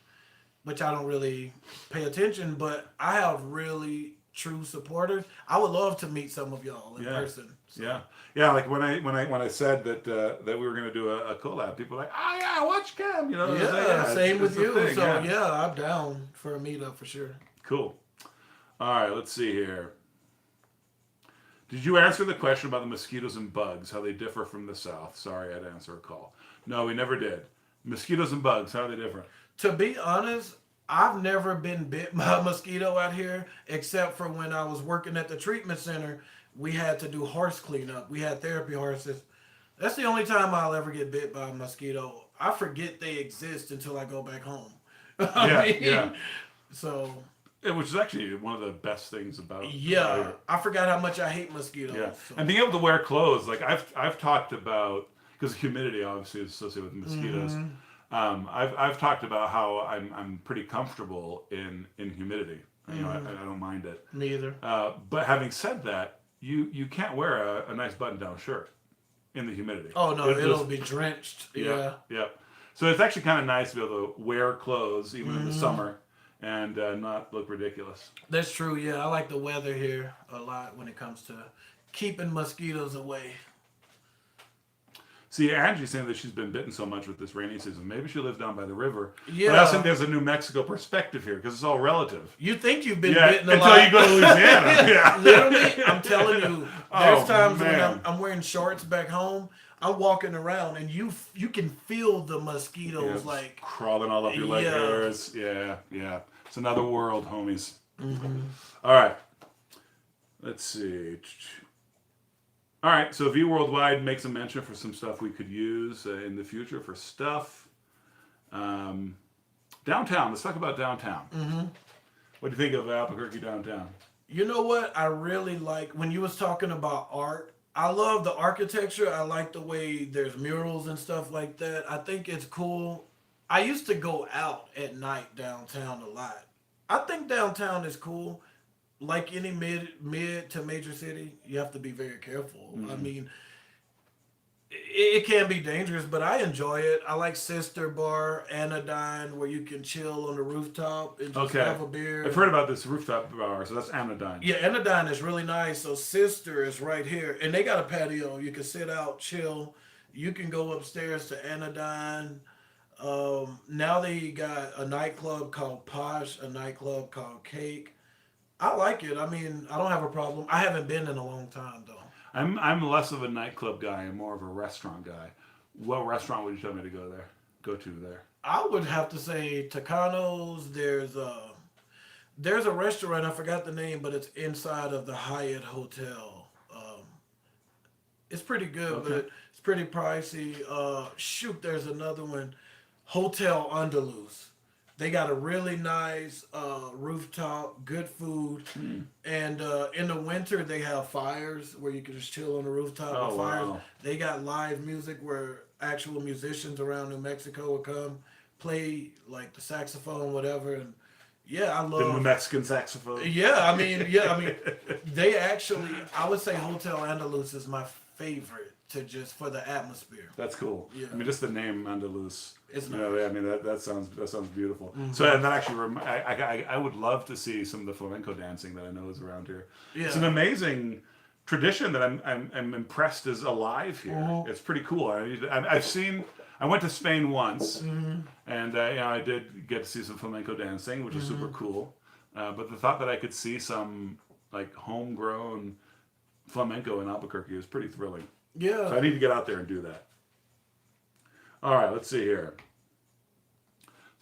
[SPEAKER 2] which I don't really pay attention. But I have really true supporters. I would love to meet some of y'all in person. So.
[SPEAKER 1] Yeah. Like when I said that we were gonna do a collab, people were like, oh yeah, watch Cam.
[SPEAKER 2] Same with you.
[SPEAKER 1] Thing,
[SPEAKER 2] so I'm down for a meetup for sure.
[SPEAKER 1] Cool. All right, let's see here. Did you answer the question about the mosquitoes and bugs, how they differ from the South? Sorry, I had to answer a call. No, we never did. Mosquitoes and bugs, how are they different?
[SPEAKER 2] To be honest, I've never been bit by a mosquito out here, except for when I was working at the treatment center. We had to do horse cleanup. We had therapy horses. That's the only time I'll ever get bit by a mosquito. I forget they exist until I go back home.
[SPEAKER 1] Yeah.
[SPEAKER 2] So...
[SPEAKER 1] which is actually one of the best things about
[SPEAKER 2] I forgot how much I hate mosquitoes.
[SPEAKER 1] Yeah,
[SPEAKER 2] so.
[SPEAKER 1] And being able to wear clothes, like I've talked about, because humidity obviously is associated with mosquitoes. I've talked about how I'm pretty comfortable in humidity. I don't mind it.
[SPEAKER 2] Me either.
[SPEAKER 1] But having said that, you can't wear a nice button-down shirt in the humidity.
[SPEAKER 2] Oh no, it'll be drenched.
[SPEAKER 1] Yeah. So it's actually kind of nice to be able to wear clothes even in the summer. And not look ridiculous.
[SPEAKER 2] That's true, yeah. I like the weather here a lot when it comes to keeping mosquitoes away.
[SPEAKER 1] See, Angie's saying that she's been bitten so much with this rainy season. Maybe she lives down by the river.
[SPEAKER 2] Yeah.
[SPEAKER 1] But I think there's a New Mexico perspective here because it's all relative.
[SPEAKER 2] You think you've been bitten a
[SPEAKER 1] until
[SPEAKER 2] lot.
[SPEAKER 1] You go to Louisiana. Yeah.
[SPEAKER 2] Literally, I'm telling you, there's times
[SPEAKER 1] man.
[SPEAKER 2] when I'm wearing shorts back home. I'm walking around and you can feel the mosquitoes like
[SPEAKER 1] crawling all up your leg hairs. Yeah. It's another world, homies. All right. Let's see. All right. So View Worldwide makes a mention for some stuff we could use in the future for stuff. Downtown. Let's talk about downtown. What do you think of Albuquerque downtown?
[SPEAKER 2] You know what? I really like when you was talking about art. I love the architecture. I like the way there's murals and stuff like that. I think it's cool. I used to go out at night downtown a lot. I think downtown is cool. Like any mid to major city, you have to be very careful. I mean, it can be dangerous, but I enjoy it. I like Sister Bar, Anodyne, where you can chill on the rooftop and just have a beer.
[SPEAKER 1] I've heard about this rooftop bar, so that's Anodyne.
[SPEAKER 2] Yeah, Anodyne is really nice. So Sister is right here, and they got a patio. You can sit out, chill. You can go upstairs to Anodyne. Now they got a nightclub called Posh, a nightclub called Cake. I like it. I mean, I don't have a problem. I haven't been in a long time, though.
[SPEAKER 1] I'm less of a nightclub guy and more of a restaurant guy. What restaurant would you tell me to go to there?
[SPEAKER 2] I would have to say Tucanos. There's a restaurant, I forgot the name, but it's inside of the Hyatt Hotel. It's pretty good, but it's pretty pricey. There's another one, Hotel Andalus. They got a really nice rooftop, good food, and in the winter they have fires where you can just chill on the rooftop with fires.
[SPEAKER 1] Wow.
[SPEAKER 2] They got live music where actual musicians around New Mexico will come play like the saxophone, whatever, and Yeah, I
[SPEAKER 1] The New
[SPEAKER 2] love.
[SPEAKER 1] Mexican saxophone.
[SPEAKER 2] Yeah, I mean, they actually, I would say Hotel Andalus is my favorite to just for the atmosphere.
[SPEAKER 1] That's cool.
[SPEAKER 2] Yeah,
[SPEAKER 1] I mean, just the name Andalus.
[SPEAKER 2] it's
[SPEAKER 1] You
[SPEAKER 2] nice.
[SPEAKER 1] know, I mean that sounds beautiful. So
[SPEAKER 2] Mm-hmm.
[SPEAKER 1] and that actually, I would love to see some of the flamenco dancing that I know is around here. It's an
[SPEAKER 2] Yeah.
[SPEAKER 1] amazing tradition that I'm impressed is alive here.
[SPEAKER 2] Mm-hmm.
[SPEAKER 1] It's pretty cool. I've seen. I went to Spain once,
[SPEAKER 2] Mm-hmm.
[SPEAKER 1] and I did get to see some flamenco dancing, which was super
[SPEAKER 2] Mm-hmm.
[SPEAKER 1] cool. But the thought that I could see some like homegrown flamenco in Albuquerque is pretty thrilling. So I
[SPEAKER 2] Yeah.
[SPEAKER 1] need to get out there and do that. All right, let's see here.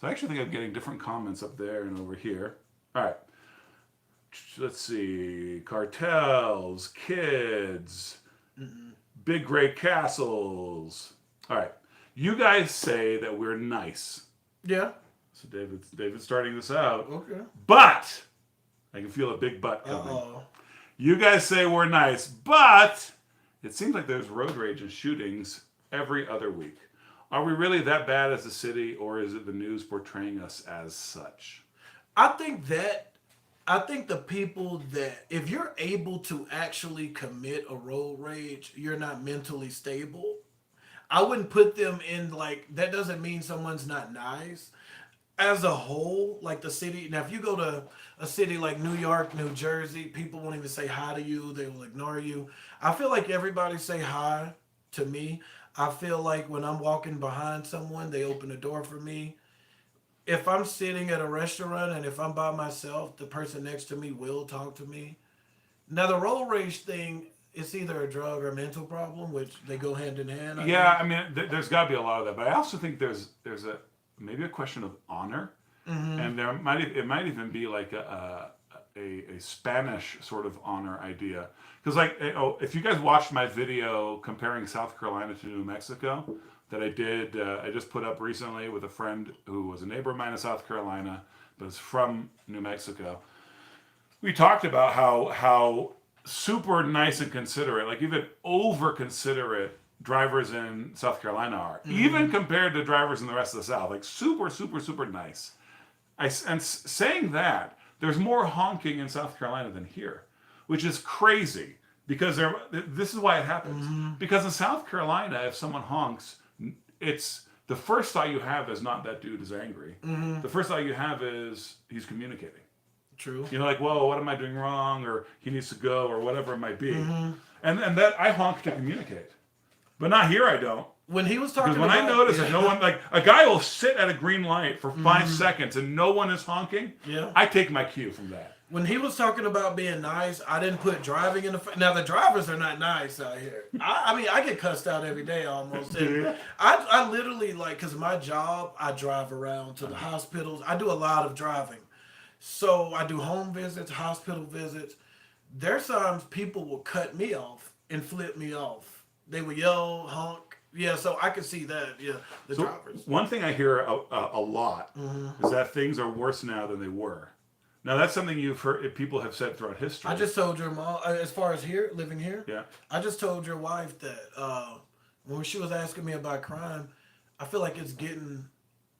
[SPEAKER 1] So I actually think I'm getting different comments up there and over here. All right, let's see. Cartels, kids, big great castles. All right, you guys say that we're nice.
[SPEAKER 2] Yeah.
[SPEAKER 1] So David's starting this out,
[SPEAKER 2] Okay.
[SPEAKER 1] but I can feel a big but
[SPEAKER 2] Uh
[SPEAKER 1] coming.
[SPEAKER 2] oh.
[SPEAKER 1] You guys say we're nice, but it seems like there's road rage and shootings every other week. Are we really that bad as a city, or is it the news portraying us as such?
[SPEAKER 2] I think that I think the people that if you're able to actually commit a road rage, you're not mentally stable. I wouldn't put them in like that doesn't mean someone's not nice. As a whole, like the city now if you go to a city like New York, New Jersey, people won't even say hi to you, they will ignore you. I feel like everybody say hi to me. I feel like when I'm walking behind someone, they open the door for me. If I'm sitting at a restaurant and if I'm by myself, the person next to me will talk to me. Now the road rage thing, it's either a drug or a mental problem, which they go hand in hand. I
[SPEAKER 1] Yeah,
[SPEAKER 2] think.
[SPEAKER 1] I mean, there's got to be a lot of that, but I also think there's a maybe a question of honor, and it might even be like a Spanish sort of honor idea. Because if you guys watched my video comparing South Carolina to New Mexico that I did, I just put up recently with a friend who was a neighbor of mine in South Carolina, but is from New Mexico. We talked about how super nice and considerate, like even over considerate drivers in South Carolina are, even compared to drivers in the rest of the South. Like super, super, super nice. Saying that, there's more honking in South Carolina than here, which is crazy because this is why it happens. Because in South Carolina, if someone honks, it's the first thought you have is not that dude is angry. The first thought you have is he's communicating.
[SPEAKER 2] True.
[SPEAKER 1] You know, like, whoa, what am I doing wrong? Or he needs to go, or whatever it might be. And that I honk to communicate. But not here, I don't.
[SPEAKER 2] When he was talking
[SPEAKER 1] Because when
[SPEAKER 2] about,
[SPEAKER 1] I notice that no one, like, a guy will sit at a green light for 5 seconds and no one is honking,
[SPEAKER 2] Yeah.
[SPEAKER 1] I take my cue from that.
[SPEAKER 2] When he was talking about being nice, I didn't put driving in the. Now the drivers are not nice out here. I mean, I get cussed out every day almost. And I literally like because my job, I drive around to the hospitals. I do a lot of driving, so I do home visits, hospital visits. There's times people will cut me off and flip me off. They will yell, honk. Yeah, so I can see that. Yeah, the
[SPEAKER 1] So
[SPEAKER 2] drivers.
[SPEAKER 1] one thing I hear a lot is that things are worse now than they were. Now that's something you've heard people have said throughout history.
[SPEAKER 2] I just told your mom, as far as here, living here,
[SPEAKER 1] Yeah.
[SPEAKER 2] I just told your wife that when she was asking me about crime, I feel like it's getting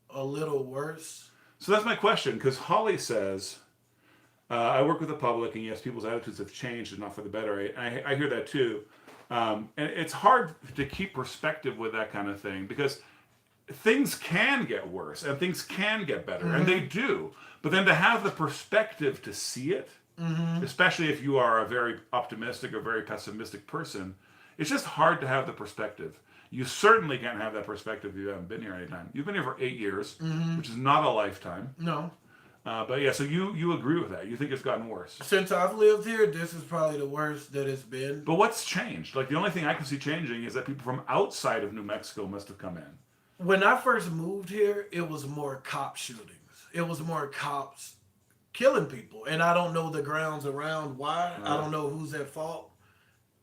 [SPEAKER 2] a little worse.
[SPEAKER 1] So that's my question, because Holly says, I work with the public, and yes, people's attitudes have changed, and not for the better. I hear that too. And it's hard to keep perspective with that kind of thing, because things can get worse, and things can get better, and they do. But then to have the perspective to see it, especially if you are a very optimistic or very pessimistic person, it's just hard to have the perspective. You certainly can't have that perspective if you haven't been here any time. You've been here for 8 years, which is not a lifetime.
[SPEAKER 2] No.
[SPEAKER 1] But yeah, so you agree with that. You think it's gotten worse.
[SPEAKER 2] Since I've lived here, this is probably the worst that it's been.
[SPEAKER 1] But what's changed? Like the only thing I can see changing is that people from outside of New Mexico must have come in.
[SPEAKER 2] When I first moved here, it was more cop shootings. It was more cops killing people. And I don't know the grounds around why. I don't know who's at fault.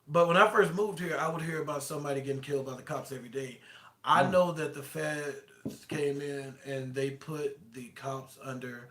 [SPEAKER 2] But when I first moved here, I would hear about somebody getting killed by the cops every day. I know that the feds came in and they put the cops under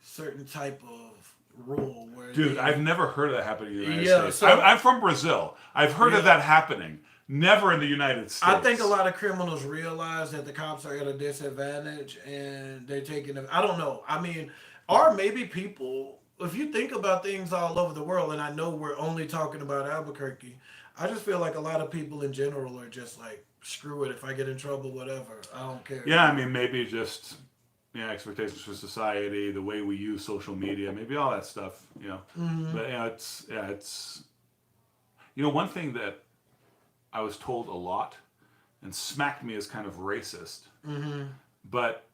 [SPEAKER 2] certain type of rule where
[SPEAKER 1] Dude, I've never heard of that happening in the United States.
[SPEAKER 2] So,
[SPEAKER 1] I'm from Brazil. I've heard of that happening. Never in the United States.
[SPEAKER 2] I think a lot of criminals realize that the cops are at a disadvantage and they're taking them. I don't know. I mean, Or maybe people, if you think about things all over the world, and I know we're only talking about Albuquerque, I just feel like a lot of people in general are just like, screw it. If I get in trouble, whatever. I don't care.
[SPEAKER 1] Yeah, I mean, maybe just expectations for society, the way we use social media, maybe all that stuff. But it's one thing that I was told a lot and smacked me as kind of racist, but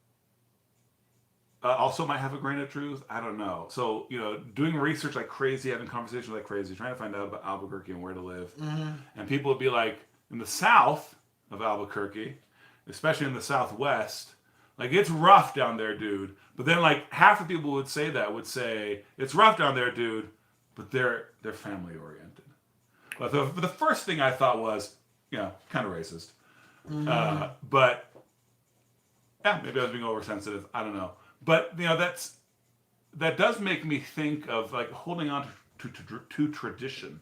[SPEAKER 1] also might have a grain of truth. I don't know. So, doing research like crazy, having conversations like crazy, trying to find out about Albuquerque and where to live. And people would be like, in the south of Albuquerque, especially in the southwest, like, it's rough down there, dude. But then, like, half the people would say, it's rough down there, dude, but they're family oriented. But the first thing I thought was, kind of racist. But yeah, maybe I was being oversensitive. I don't know. But that does make me think of like holding on to tradition.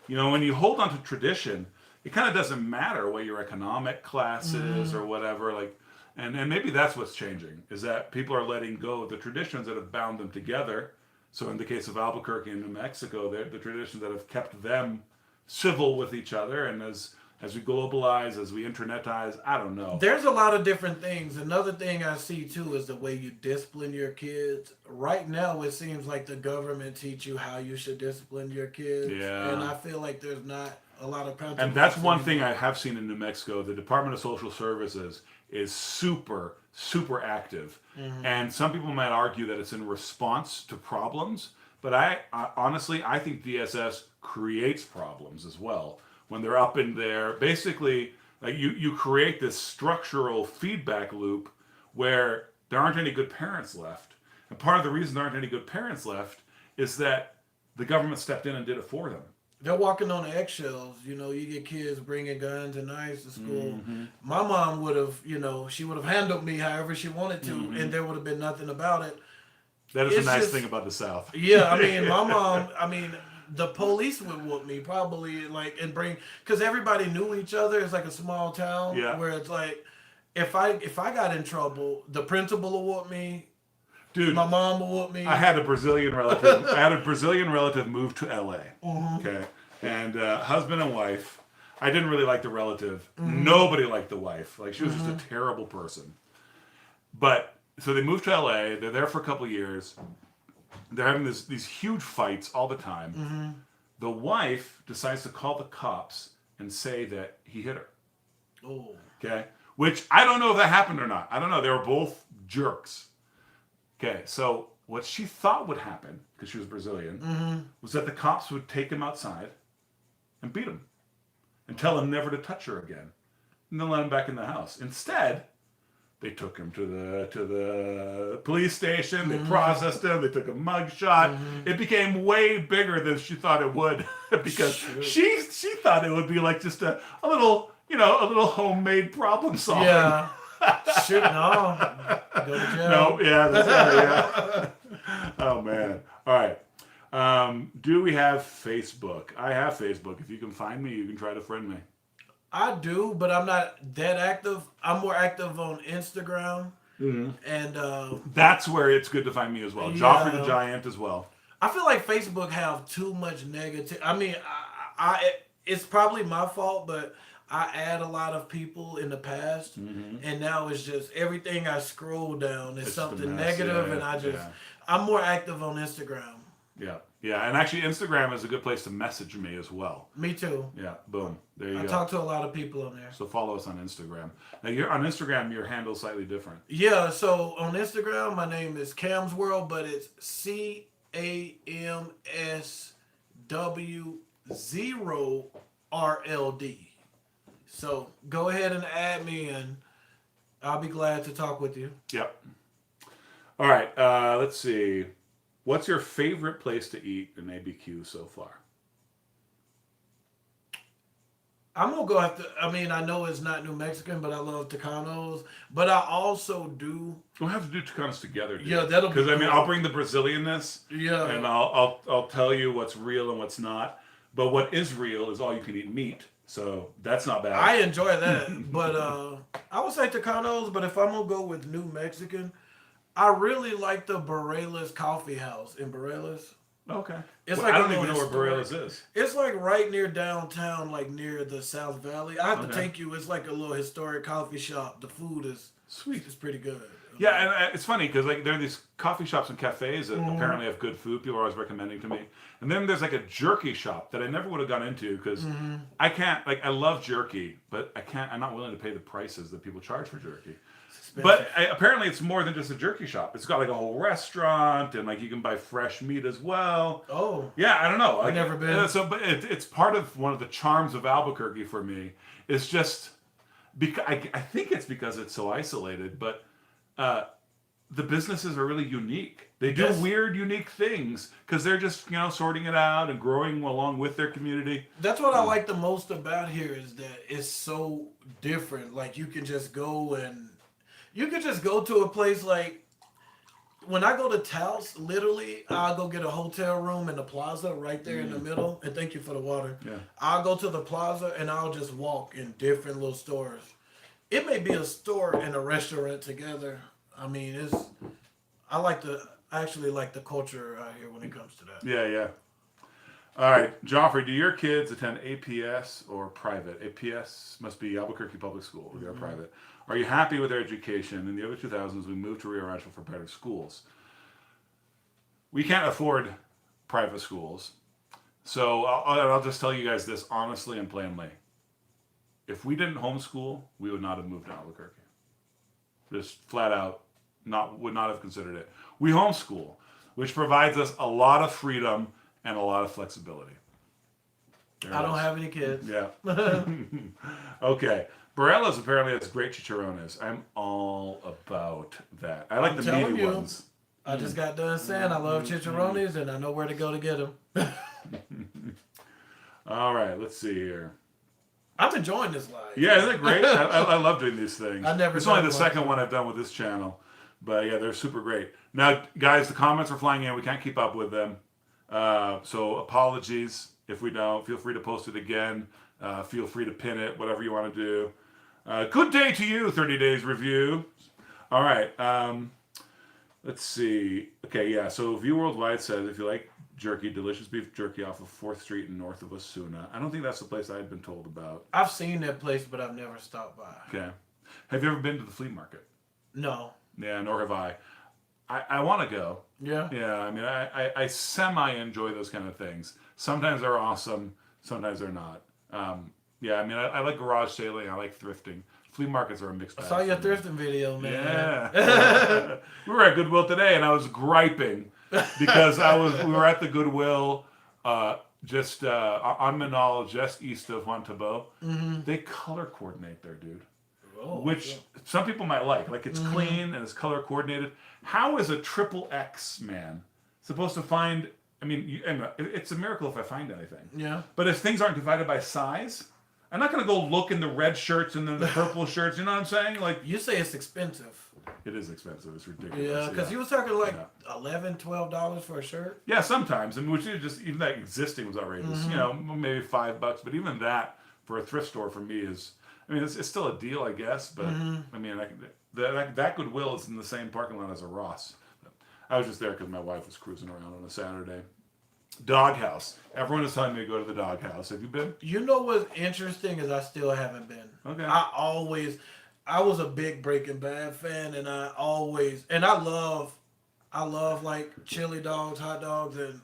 [SPEAKER 1] When you hold on to tradition, it kind of doesn't matter what your economic class is or whatever. Like, and maybe that's what's changing, is that people are letting go of the traditions that have bound them together. So in the case of Albuquerque and New Mexico, they're the traditions that have kept them civil with each other. And as we globalize, as we internetize, I don't know.
[SPEAKER 2] There's a lot of different things. Another thing I see too is the way you discipline your kids. Right now, it seems like the government teach you how you should discipline your kids.
[SPEAKER 1] Yeah.
[SPEAKER 2] And I feel like there's not a lot of practical.
[SPEAKER 1] And that's one thing I have seen in New Mexico. The Department of Social Services is super, super active. And some people might argue that it's in response to problems. But I honestly, I think DSS creates problems as well. When they're up in there, basically, like you create this structural feedback loop where there aren't any good parents left. And part of the reason there aren't any good parents left is that the government stepped in and did it for them.
[SPEAKER 2] They're walking on eggshells. You get kids bringing guns and knives to school. My mom would have, she would have handled me however she wanted to, and there would have been nothing about it.
[SPEAKER 1] That is a nice thing about the South.
[SPEAKER 2] Yeah, I mean, my mom, the police would whoop me probably, like, and because everybody knew each other. It's like a small town where it's like, if I got in trouble, the principal will whoop me. Dude, my mom will whoop me.
[SPEAKER 1] I had a Brazilian relative move to LA. Okay, and husband and wife. I didn't really like the relative. Nobody liked the wife. Like, she was just a terrible person. But so they moved to LA. They're there for a couple of years. They're having these huge fights all the time. The wife decides to call the cops and say that he hit her.
[SPEAKER 2] Oh.
[SPEAKER 1] Okay? Which, I don't know if that happened or not. I don't know. They were both jerks. Okay, so what she thought would happen, because she was Brazilian, was that the cops would take him outside and beat him and tell him never to touch her again, and then let him back in the house. Instead, they took him to the police station. They processed him. They took a mug shot. It became way bigger than she thought it would because she thought it would be like just a little homemade problem solving.
[SPEAKER 2] Yeah. Shoot, no. Go to jail.
[SPEAKER 1] No, yeah, that's right, yeah. Oh man. All right. Do we have Facebook? I have Facebook. If you can find me, you can try to friend me.
[SPEAKER 2] I do, but I'm not that active. I'm more active on Instagram. And
[SPEAKER 1] that's where it's good to find me as well. Joffre the Giant as well.
[SPEAKER 2] I feel like Facebook have too much negative. I mean, it's probably my fault, but I add a lot of people in the past, and now it's just everything I scroll down is something negative, and I'm more active on Instagram.
[SPEAKER 1] Yeah, and actually Instagram is a good place to message me as well.
[SPEAKER 2] Me too.
[SPEAKER 1] Yeah, boom, there you go.
[SPEAKER 2] I talk to a lot of people on there.
[SPEAKER 1] So follow us on Instagram. Now, you're on Instagram, your handle's slightly different.
[SPEAKER 2] Yeah, so on Instagram, my name is Cam's World, but it's CAMSW0RLD. So go ahead and add me, and I'll be glad to talk with you.
[SPEAKER 1] Yep. All right, let's see. What's your favorite place to eat in ABQ so far?
[SPEAKER 2] I'm going to go after, I know it's not New Mexican, but I love Tucanos. But I also do.
[SPEAKER 1] We'll have to do Tucanos together, dude.
[SPEAKER 2] Yeah, that'll be.
[SPEAKER 1] Because, I'll bring the Brazilianness.
[SPEAKER 2] Yeah.
[SPEAKER 1] And I'll tell you what's real and what's not. But what is real is all you can eat meat. So that's not bad.
[SPEAKER 2] I enjoy that. But I would say Tucanos, but if I'm going to go with New Mexican, I really like the Bareilles Coffee House in Bareilles.
[SPEAKER 1] Okay.
[SPEAKER 2] It's
[SPEAKER 1] Well,
[SPEAKER 2] like
[SPEAKER 1] I
[SPEAKER 2] a
[SPEAKER 1] don't
[SPEAKER 2] little
[SPEAKER 1] even know where
[SPEAKER 2] historic.
[SPEAKER 1] Bareilles is.
[SPEAKER 2] It's like right near downtown, like near the South Valley. I have to
[SPEAKER 1] Okay.
[SPEAKER 2] take you. It's like a little historic coffee shop. The food
[SPEAKER 1] Sweet.
[SPEAKER 2] is pretty good.
[SPEAKER 1] Yeah, and it's funny because like there are these coffee shops and cafes that
[SPEAKER 2] Mm-hmm.
[SPEAKER 1] apparently have good food. People are always recommending to me, and then there's like a jerky shop that I never would have gone into because
[SPEAKER 2] Mm-hmm.
[SPEAKER 1] I can't. Like I love jerky, but I can't. I'm not willing to pay the prices that people charge for jerky.
[SPEAKER 2] It's
[SPEAKER 1] But
[SPEAKER 2] expensive.
[SPEAKER 1] apparently, it's more than just a jerky shop. It's got like a whole restaurant, and like you can buy fresh meat as well.
[SPEAKER 2] Oh,
[SPEAKER 1] Yeah, I don't know.
[SPEAKER 2] I've
[SPEAKER 1] Like,
[SPEAKER 2] never been.
[SPEAKER 1] so, but it's part of one of the charms of Albuquerque for me. It's just because I think it's because it's so isolated, but uh, the businesses are really unique. They do
[SPEAKER 2] Yes.
[SPEAKER 1] weird, unique things because they're just sorting it out and growing along with their community.
[SPEAKER 2] That's what I like the most about here is that it's so different. Like you can just go and you can just go to a place like when I go to Taos, literally, I'll go get a hotel room in the plaza right there in the middle. And thank you for the water.
[SPEAKER 1] Yeah.
[SPEAKER 2] I'll go to the plaza and I'll just walk in different little stores. It may be a store and a restaurant together. I mean, I actually like the culture out here when it comes to that.
[SPEAKER 1] Yeah, yeah. All right, Joffrey, do your kids attend APS or private? APS must be Albuquerque Public School. They are private. Are you happy with their education? In the early 2000s, we moved to Rio Rancho for better schools. We can't afford private schools. So I'll just tell you guys this honestly and plainly. If we didn't homeschool, we would not have moved to Albuquerque. Just flat out, would not have considered it. We homeschool, which provides us a lot of freedom and a lot of flexibility. There
[SPEAKER 2] I
[SPEAKER 1] it
[SPEAKER 2] don't
[SPEAKER 1] is.
[SPEAKER 2] have any kids.
[SPEAKER 1] Yeah. Okay. Bareilles apparently has great chicharrones. I'm all about that. I like
[SPEAKER 2] I'm
[SPEAKER 1] the
[SPEAKER 2] telling
[SPEAKER 1] meaty
[SPEAKER 2] you.
[SPEAKER 1] ones.
[SPEAKER 2] I just got done saying I love chicharrones and I know where to go to get them.
[SPEAKER 1] All right, let's see here.
[SPEAKER 2] I'm enjoying this live.
[SPEAKER 1] Yeah, isn't it great? I love doing these things.
[SPEAKER 2] I never
[SPEAKER 1] It's only
[SPEAKER 2] done
[SPEAKER 1] the
[SPEAKER 2] one.
[SPEAKER 1] second one I've done with this channel, but yeah, they're super great. Now, guys, the comments are flying in. We can't keep up with them, so apologies if we don't. Feel free to post it again. Feel free to pin it, whatever you want to do. Good day to you, 30 Days Review. All right, let's see. Okay, yeah, so View Worldwide says, if you like jerky, delicious beef jerky off of 4th Street and north of Osuna. I don't think that's the place I had been told about.
[SPEAKER 2] I've seen that place, but I've never stopped by.
[SPEAKER 1] Okay. Have you ever been to the flea market?
[SPEAKER 2] No.
[SPEAKER 1] Yeah, nor have I. I want to go.
[SPEAKER 2] Yeah.
[SPEAKER 1] Yeah, I mean, I semi-enjoy those kind of things. Sometimes they're awesome. Sometimes they're not. Yeah, I mean, I like garage sailing. I like thrifting. Flea markets are a mixed
[SPEAKER 2] I
[SPEAKER 1] bag.
[SPEAKER 2] saw your
[SPEAKER 1] for me.
[SPEAKER 2] thrifting video, man.
[SPEAKER 1] Yeah. We were at Goodwill today, and I was griping because we were at the Goodwill just on Manal, just east of Juan Tabo.
[SPEAKER 2] Mm-hmm.
[SPEAKER 1] They color coordinate there, dude.
[SPEAKER 2] Oh,
[SPEAKER 1] Which
[SPEAKER 2] yeah.
[SPEAKER 1] some people might like. Like it's clean and it's color coordinated. How is a triple X man supposed to find? I mean, it's a miracle if I find anything.
[SPEAKER 2] Yeah.
[SPEAKER 1] But if things aren't divided by size, I'm not going to go look in the red shirts and then the purple shirts. You know what I'm saying? Like,
[SPEAKER 2] You say it's expensive.
[SPEAKER 1] it is expensive. It's ridiculous.
[SPEAKER 2] Yeah, because you was talking like
[SPEAKER 1] Yeah.
[SPEAKER 2] $11, $12 for a shirt.
[SPEAKER 1] Yeah, sometimes. I mean, which is just even that existing was outrageous. You know, maybe $5, but even that for a thrift store for me is. I mean, it's still a deal, I guess. But I mean, that Goodwill is in the same parking lot as a Ross. I was just there because my wife was cruising around on a Saturday. Doghouse. Everyone is telling me to go to the Doghouse. Have you been?
[SPEAKER 2] You know what's interesting is I still haven't been.
[SPEAKER 1] Okay.
[SPEAKER 2] I was a big Breaking Bad fan, and I love like chili dogs, hot dogs, and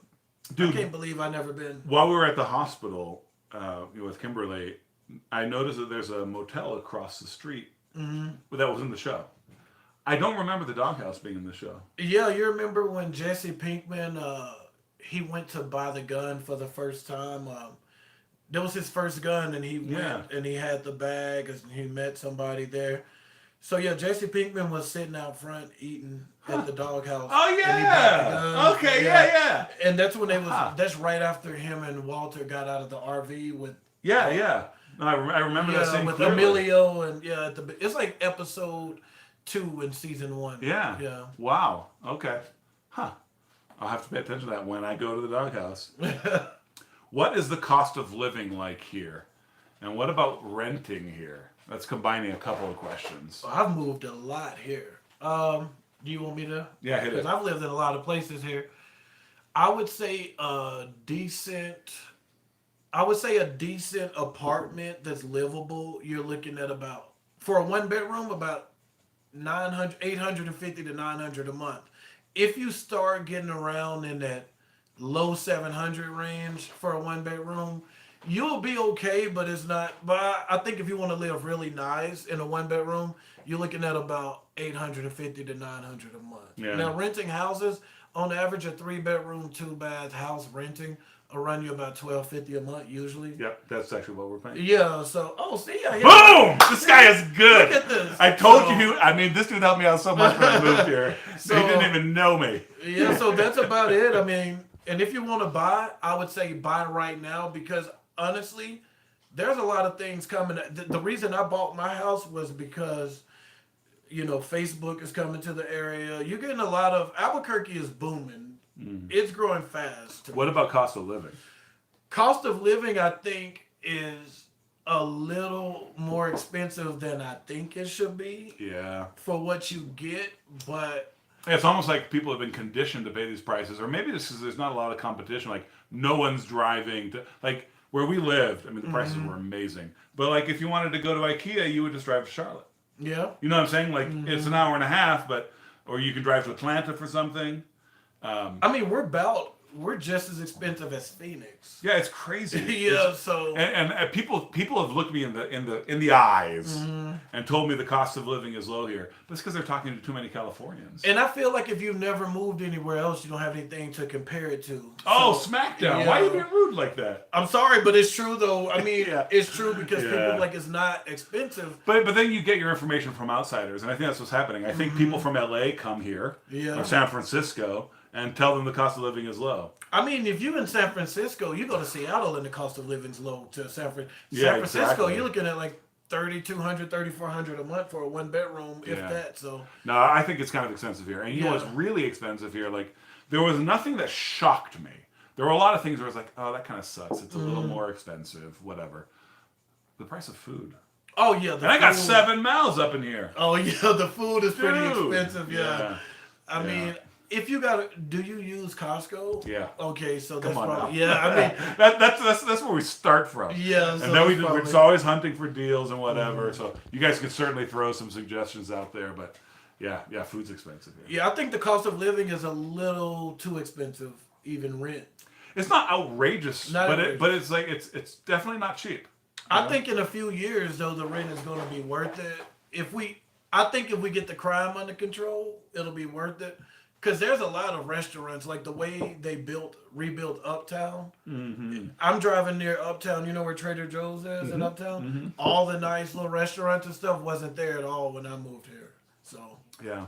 [SPEAKER 1] Dude,
[SPEAKER 2] I can't believe I never been.
[SPEAKER 1] while we were at the hospital with Kimberly, I noticed that there's a motel across the street that was in the show. I don't remember the Doghouse being in the show.
[SPEAKER 2] Yeah, you remember when Jesse Pinkman he went to buy the gun for the first time? That was his first gun, and he went and he had the bag, and he met somebody there. So yeah, Jesse Pinkman was sitting out front eating at the Doghouse.
[SPEAKER 1] Oh
[SPEAKER 2] and he bought the
[SPEAKER 1] yeah.
[SPEAKER 2] gun.
[SPEAKER 1] Okay. Yeah.
[SPEAKER 2] And that's when that's right after him and Walter got out of the RV with
[SPEAKER 1] Yeah. No, I remember that scene
[SPEAKER 2] with
[SPEAKER 1] clearly.
[SPEAKER 2] Emilio and it's like episode 2 in season 1.
[SPEAKER 1] Yeah.
[SPEAKER 2] Yeah.
[SPEAKER 1] Wow. Okay. Huh. I'll have to pay attention to that when I go to the Doghouse. What is the cost of living like here? And what about renting here? That's combining a couple of questions.
[SPEAKER 2] I've moved a lot here. Do you want me to?
[SPEAKER 1] Yeah, hit
[SPEAKER 2] Because
[SPEAKER 1] it.
[SPEAKER 2] I've lived in a lot of places here. I would say a decent. I would say a decent apartment that's livable. You're looking at about for a one bedroom about 900, 850 to 900 a month. If you start getting around in that low 700 range for a one bedroom, you'll be okay, but it's not. But I think if you want to live really nice in a one bedroom, you're looking at about 850 to 900 a month.
[SPEAKER 1] Yeah.
[SPEAKER 2] Now, renting houses, on average, a three bedroom, two bath house renting will run you about 1250 a month usually.
[SPEAKER 1] Yep, that's actually what we're paying.
[SPEAKER 2] Yeah, so, see,
[SPEAKER 1] Boom! This guy is good.
[SPEAKER 2] Look at this.
[SPEAKER 1] I told
[SPEAKER 2] So-
[SPEAKER 1] you. I mean, this dude helped me out so much when I moved here. So he didn't even know me.
[SPEAKER 2] Yeah, so that's about it. I mean, and if you want to buy, I would say buy right now because honestly, there's a lot of things coming. The reason I bought my house was because, Facebook is coming to the area. You're getting a lot of Albuquerque is booming. It's growing fast.
[SPEAKER 1] What about cost of living?
[SPEAKER 2] Cost of living, I think, is a little more expensive than I think it should be
[SPEAKER 1] Yeah.
[SPEAKER 2] for what you get, but
[SPEAKER 1] It's almost like people have been conditioned to pay these prices, or maybe this is there's not a lot of competition. Like no one's driving to like where we lived. I mean, the prices were amazing, but like if you wanted to go to IKEA, you would just drive to Charlotte.
[SPEAKER 2] yeah.
[SPEAKER 1] You know what I'm saying? Like it's an hour and a half, or you can drive to Atlanta for something.
[SPEAKER 2] I mean, we're just as expensive as Phoenix.
[SPEAKER 1] Yeah, it's crazy.
[SPEAKER 2] Yeah, so
[SPEAKER 1] And people have looked me in the eyes and told me the cost of living is low here. But it's because they're talking to too many Californians.
[SPEAKER 2] and I feel like if you've never moved anywhere else, you don't have anything to compare it to.
[SPEAKER 1] Oh,
[SPEAKER 2] So,
[SPEAKER 1] SmackDown!
[SPEAKER 2] yeah.
[SPEAKER 1] Why are you being rude like that?
[SPEAKER 2] I'm sorry, but it's true though. I mean,
[SPEAKER 1] Yeah.
[SPEAKER 2] it's true because
[SPEAKER 1] Yeah.
[SPEAKER 2] people like it's not expensive.
[SPEAKER 1] But then you get your information from outsiders, and I think that's what's happening. I think people from LA come here
[SPEAKER 2] Yeah.
[SPEAKER 1] or San Francisco and tell them the cost of living is low.
[SPEAKER 2] I mean, if you're in San Francisco, you go to Seattle and the cost of living's low to San Francisco.
[SPEAKER 1] Yeah,
[SPEAKER 2] San Francisco,
[SPEAKER 1] exactly.
[SPEAKER 2] you're looking at like 3,200, 3,400 a month for a one bedroom, if
[SPEAKER 1] Yeah.
[SPEAKER 2] that. So
[SPEAKER 1] No, I think it's kind of expensive here. And you know
[SPEAKER 2] Yeah.
[SPEAKER 1] what's really expensive here? Like, there was nothing that shocked me. There were a lot of things where I was like, oh, that kind of sucks. It's a little more expensive, whatever. The price of food.
[SPEAKER 2] oh yeah,
[SPEAKER 1] And I got 7 miles up in here.
[SPEAKER 2] Oh yeah, the food is pretty
[SPEAKER 1] Dude.
[SPEAKER 2] expensive. Yeah. I
[SPEAKER 1] Yeah.
[SPEAKER 2] mean, if you do you use Costco?
[SPEAKER 1] Yeah.
[SPEAKER 2] Okay, so that's
[SPEAKER 1] Come on
[SPEAKER 2] probably
[SPEAKER 1] now.
[SPEAKER 2] yeah. I mean,
[SPEAKER 1] that's where we start from.
[SPEAKER 2] yeah. So
[SPEAKER 1] And then we're
[SPEAKER 2] that's probably-
[SPEAKER 1] just always hunting for deals and whatever. So you guys can certainly throw some suggestions out there. But yeah, food's expensive here.
[SPEAKER 2] yeah, I think the cost of living is a little too expensive, even rent.
[SPEAKER 1] It's not outrageous,
[SPEAKER 2] Not
[SPEAKER 1] but
[SPEAKER 2] outrageous.
[SPEAKER 1] but it's like it's definitely not cheap.
[SPEAKER 2] I think in a few years though, the rent is going to be worth it. I think if we get the crime under control, it'll be worth it. Because there's a lot of restaurants, like the way they rebuilt Uptown.
[SPEAKER 1] Mm-hmm.
[SPEAKER 2] I'm driving near Uptown. You know where Trader Joe's is in Uptown?
[SPEAKER 1] Mm-hmm.
[SPEAKER 2] All the nice little restaurants and stuff wasn't there at all when I moved here. So
[SPEAKER 1] Yeah.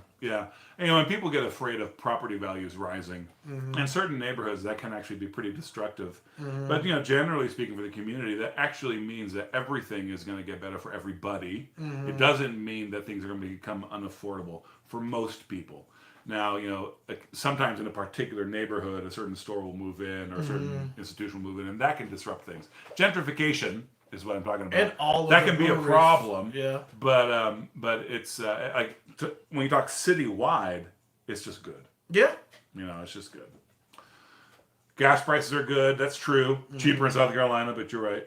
[SPEAKER 1] And, when people get afraid of property values rising, in certain neighborhoods, that can actually be pretty destructive. But, generally speaking for the community, that actually means that everything is going to get better for everybody. It doesn't mean that things are going to become unaffordable for most people. Now, like sometimes in a particular neighborhood, a certain store will move in or a certain institution will move in, and that can disrupt things. Gentrification is what I'm talking about.
[SPEAKER 2] and all of
[SPEAKER 1] that
[SPEAKER 2] the
[SPEAKER 1] can be a
[SPEAKER 2] breweries.
[SPEAKER 1] problem.
[SPEAKER 2] Yeah.
[SPEAKER 1] But it's when you talk citywide, it's just good.
[SPEAKER 2] Yeah.
[SPEAKER 1] It's just good. Gas prices are good. That's true. Cheaper in South Carolina, but you're right.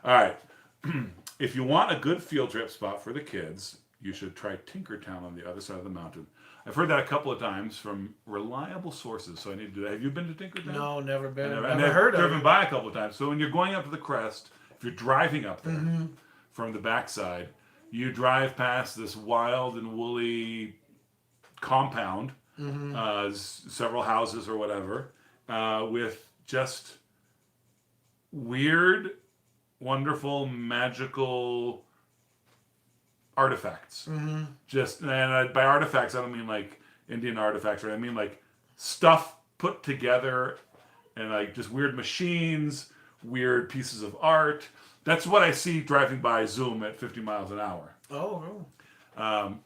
[SPEAKER 1] All right. If you want a good field trip spot for the kids, you should try Tinkertown on the other side of the mountain. I've heard that a couple of times from reliable sources, so I need to do that. Have you been to Tinkertown?
[SPEAKER 2] No, never been.
[SPEAKER 1] And
[SPEAKER 2] Never
[SPEAKER 1] I've
[SPEAKER 2] heard of
[SPEAKER 1] driven
[SPEAKER 2] it.
[SPEAKER 1] by a couple of times. So when you're going up to the crest, if you're driving up there from the backside, you drive past this wild and woolly compound, several houses or whatever, with just weird, wonderful, magical artifacts. And by artifacts, I don't mean like Indian artifacts, right? I mean like stuff put together and like just weird machines, weird pieces of art. That's what I see driving by Zoom at 50 miles an hour.
[SPEAKER 2] Oh,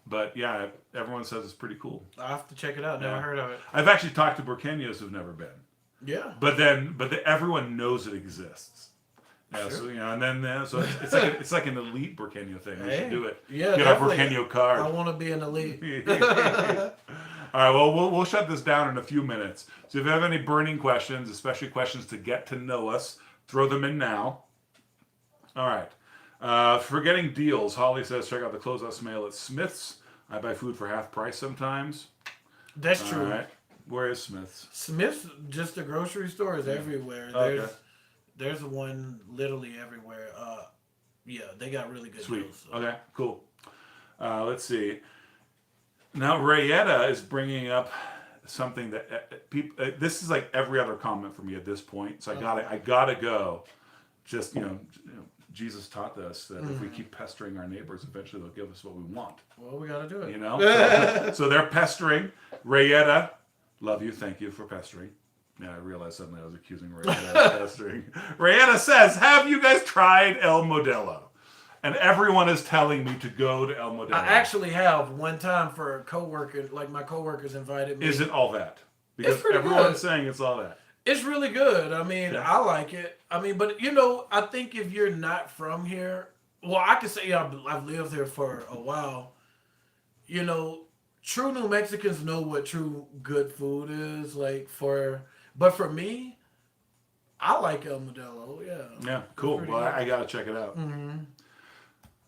[SPEAKER 1] But yeah, everyone says it's pretty cool.
[SPEAKER 2] I have to check it out. Never
[SPEAKER 1] Yeah.
[SPEAKER 2] heard of it.
[SPEAKER 1] I've actually talked to Burkeños who've never been.
[SPEAKER 2] Yeah.
[SPEAKER 1] But everyone knows it exists. Yeah,
[SPEAKER 2] Sure.
[SPEAKER 1] so and then so it's like an elite Burkina thing. We should do it.
[SPEAKER 2] Yeah,
[SPEAKER 1] Get our
[SPEAKER 2] definitely.
[SPEAKER 1] Burkina card.
[SPEAKER 2] I want to be an elite.
[SPEAKER 1] All right, well, we'll shut this down in a few minutes. So if you have any burning questions, especially questions to get to know us, throw them in now. All right. For getting deals, Holly says check out the closeout mail at Smith's. I buy food for half price sometimes.
[SPEAKER 2] That's true.
[SPEAKER 1] All right. Where is Smith's?
[SPEAKER 2] Smith's, just a grocery store, is everywhere.
[SPEAKER 1] Okay.
[SPEAKER 2] There's one literally everywhere. Yeah, they got really good
[SPEAKER 1] Sweet.
[SPEAKER 2] deals. So.
[SPEAKER 1] Okay, cool. Let's see. Now Rayetta is bringing up something that people. This is like every other comment for me at this point. So I gotta go. Just Jesus taught us that if we keep pestering our neighbors, eventually they'll give us what we want.
[SPEAKER 2] Well, we gotta do it.
[SPEAKER 1] You know. So they're pestering Rayetta. Love you. Thank you for pestering. Yeah, I realized suddenly I was accusing Rayetta of pestering. Rayetta says, "Have you guys tried El Modelo?" And everyone is telling me to go to El Modelo.
[SPEAKER 2] I actually have one time for a coworker. Like my coworkers invited me.
[SPEAKER 1] Is it all that? Because
[SPEAKER 2] It's pretty
[SPEAKER 1] everyone's
[SPEAKER 2] good.
[SPEAKER 1] saying it's all that.
[SPEAKER 2] It's really good. I mean,
[SPEAKER 1] Yeah.
[SPEAKER 2] I like it. I mean, but I think if you're not from here, well, I can say I've lived here for a while. True New Mexicans know what true good food is. But for me, I like El Modelo. Yeah.
[SPEAKER 1] Yeah, cool.
[SPEAKER 2] Pretty
[SPEAKER 1] Well,
[SPEAKER 2] good.
[SPEAKER 1] I got to check it out.
[SPEAKER 2] Mm-hmm.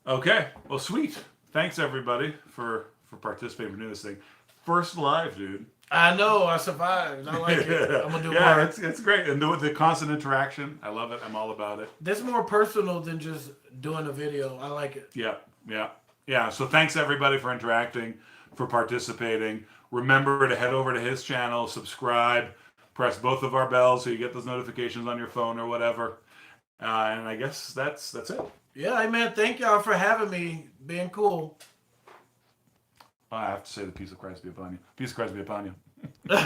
[SPEAKER 1] Okay. Well, sweet. Thanks, everybody, for participating for doing this thing. First live, dude.
[SPEAKER 2] I know. I survived. I like it. I'm gonna do
[SPEAKER 1] yeah,
[SPEAKER 2] more.
[SPEAKER 1] it's great. And the constant interaction. I love it. I'm all about it.
[SPEAKER 2] This is more personal than just doing a video. I like it.
[SPEAKER 1] Yeah. So thanks, everybody, for interacting, for participating. Remember to head over to his channel, subscribe, press both of our bells so you get those notifications on your phone or whatever. And I guess that's it.
[SPEAKER 2] Yeah, hey man, thank y'all for having me. Being cool.
[SPEAKER 1] I have to say the peace of Christ be upon you. Peace of Christ be upon you.